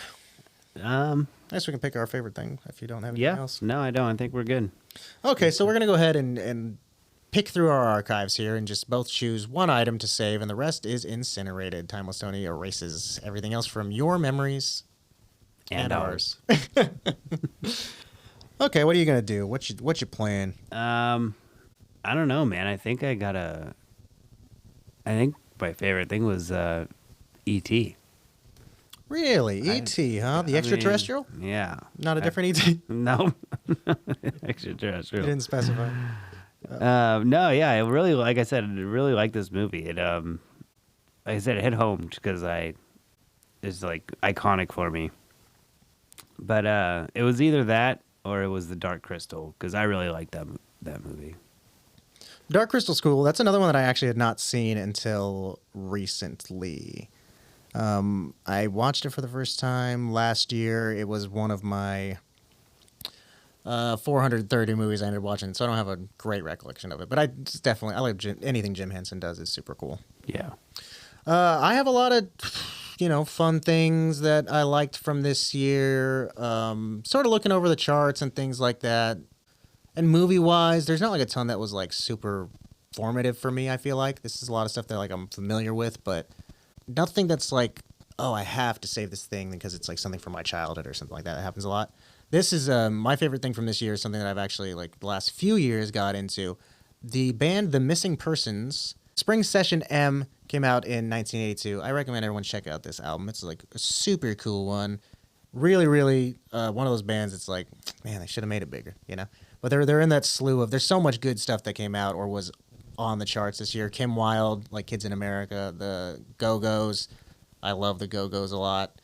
I guess we can pick our favorite thing if you don't have anything else. No, I don't. I think we're good. Okay, so we're going to go ahead and pick through our archives here and just both choose one item to save, and the rest is incinerated. Timeless Tony erases everything else from your memories and ours. Okay, what are you going to do? What you plan? I don't know, man. I think my favorite thing was E.T. Really? E.T., huh? The I extraterrestrial? mean, yeah. Not a different E.T.? No. You Extraterrestrial. didn't specify. No, yeah. I really, like I said, I really like this movie. It, like I said, it hit home because it's like iconic for me. But it was either that or it was The Dark Crystal, because I really liked that movie. Dark Crystal School, that's another one that I actually had not seen until recently. I watched it for the first time last year. It was one of my 430 movies I ended up watching, so I don't have a great recollection of it. But I like anything Jim Henson does is super cool. Yeah. I have a lot of, fun things that I liked from this year. Sort of looking over the charts and things like that. And movie-wise, there's not like a ton that was like super formative for me, I feel like. This is a lot of stuff that like I'm familiar with, but nothing that's like oh, I have to save this thing because it's like something from my childhood or something like that. It happens a lot. This is my favorite thing from this year is something that I've actually like the last few years got into. The band The Missing Persons, Spring Session M came out in 1982. I recommend everyone check out this album. It's like a super cool one. Really, really one of those bands. It's like, man, they should have made it bigger, you know. But they're in that slew of. There's so much good stuff that came out or was on the charts this year. Kim Wilde, like Kids in America, the Go-Go's. I love the Go-Go's a lot.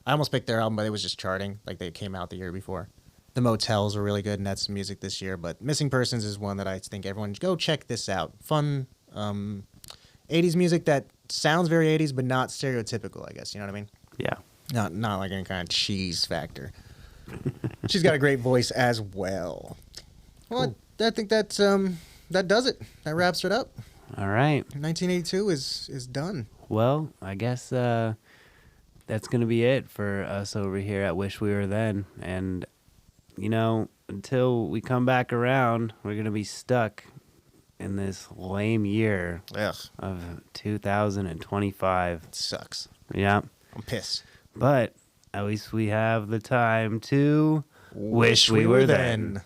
I almost picked their album, but it was just charting. Like they came out the year before. The Motels were really good, and that's music this year. But Missing Persons is one that I think everyone go check this out. Fun 80s music that sounds very 80s, but not stereotypical, I guess. You know what I mean? Yeah. Not like any kind of cheese factor. She's got a great voice as well. Well, cool. I think that does it. That wraps it up. All right. 1982 is done. Well, I guess that's going to be it for us over here at Wish We Were Then. And, you know, until we come back around, we're going to be stuck in this lame year of 2025. It sucks. Yeah. I'm pissed. But at least we have the time to wish we were then.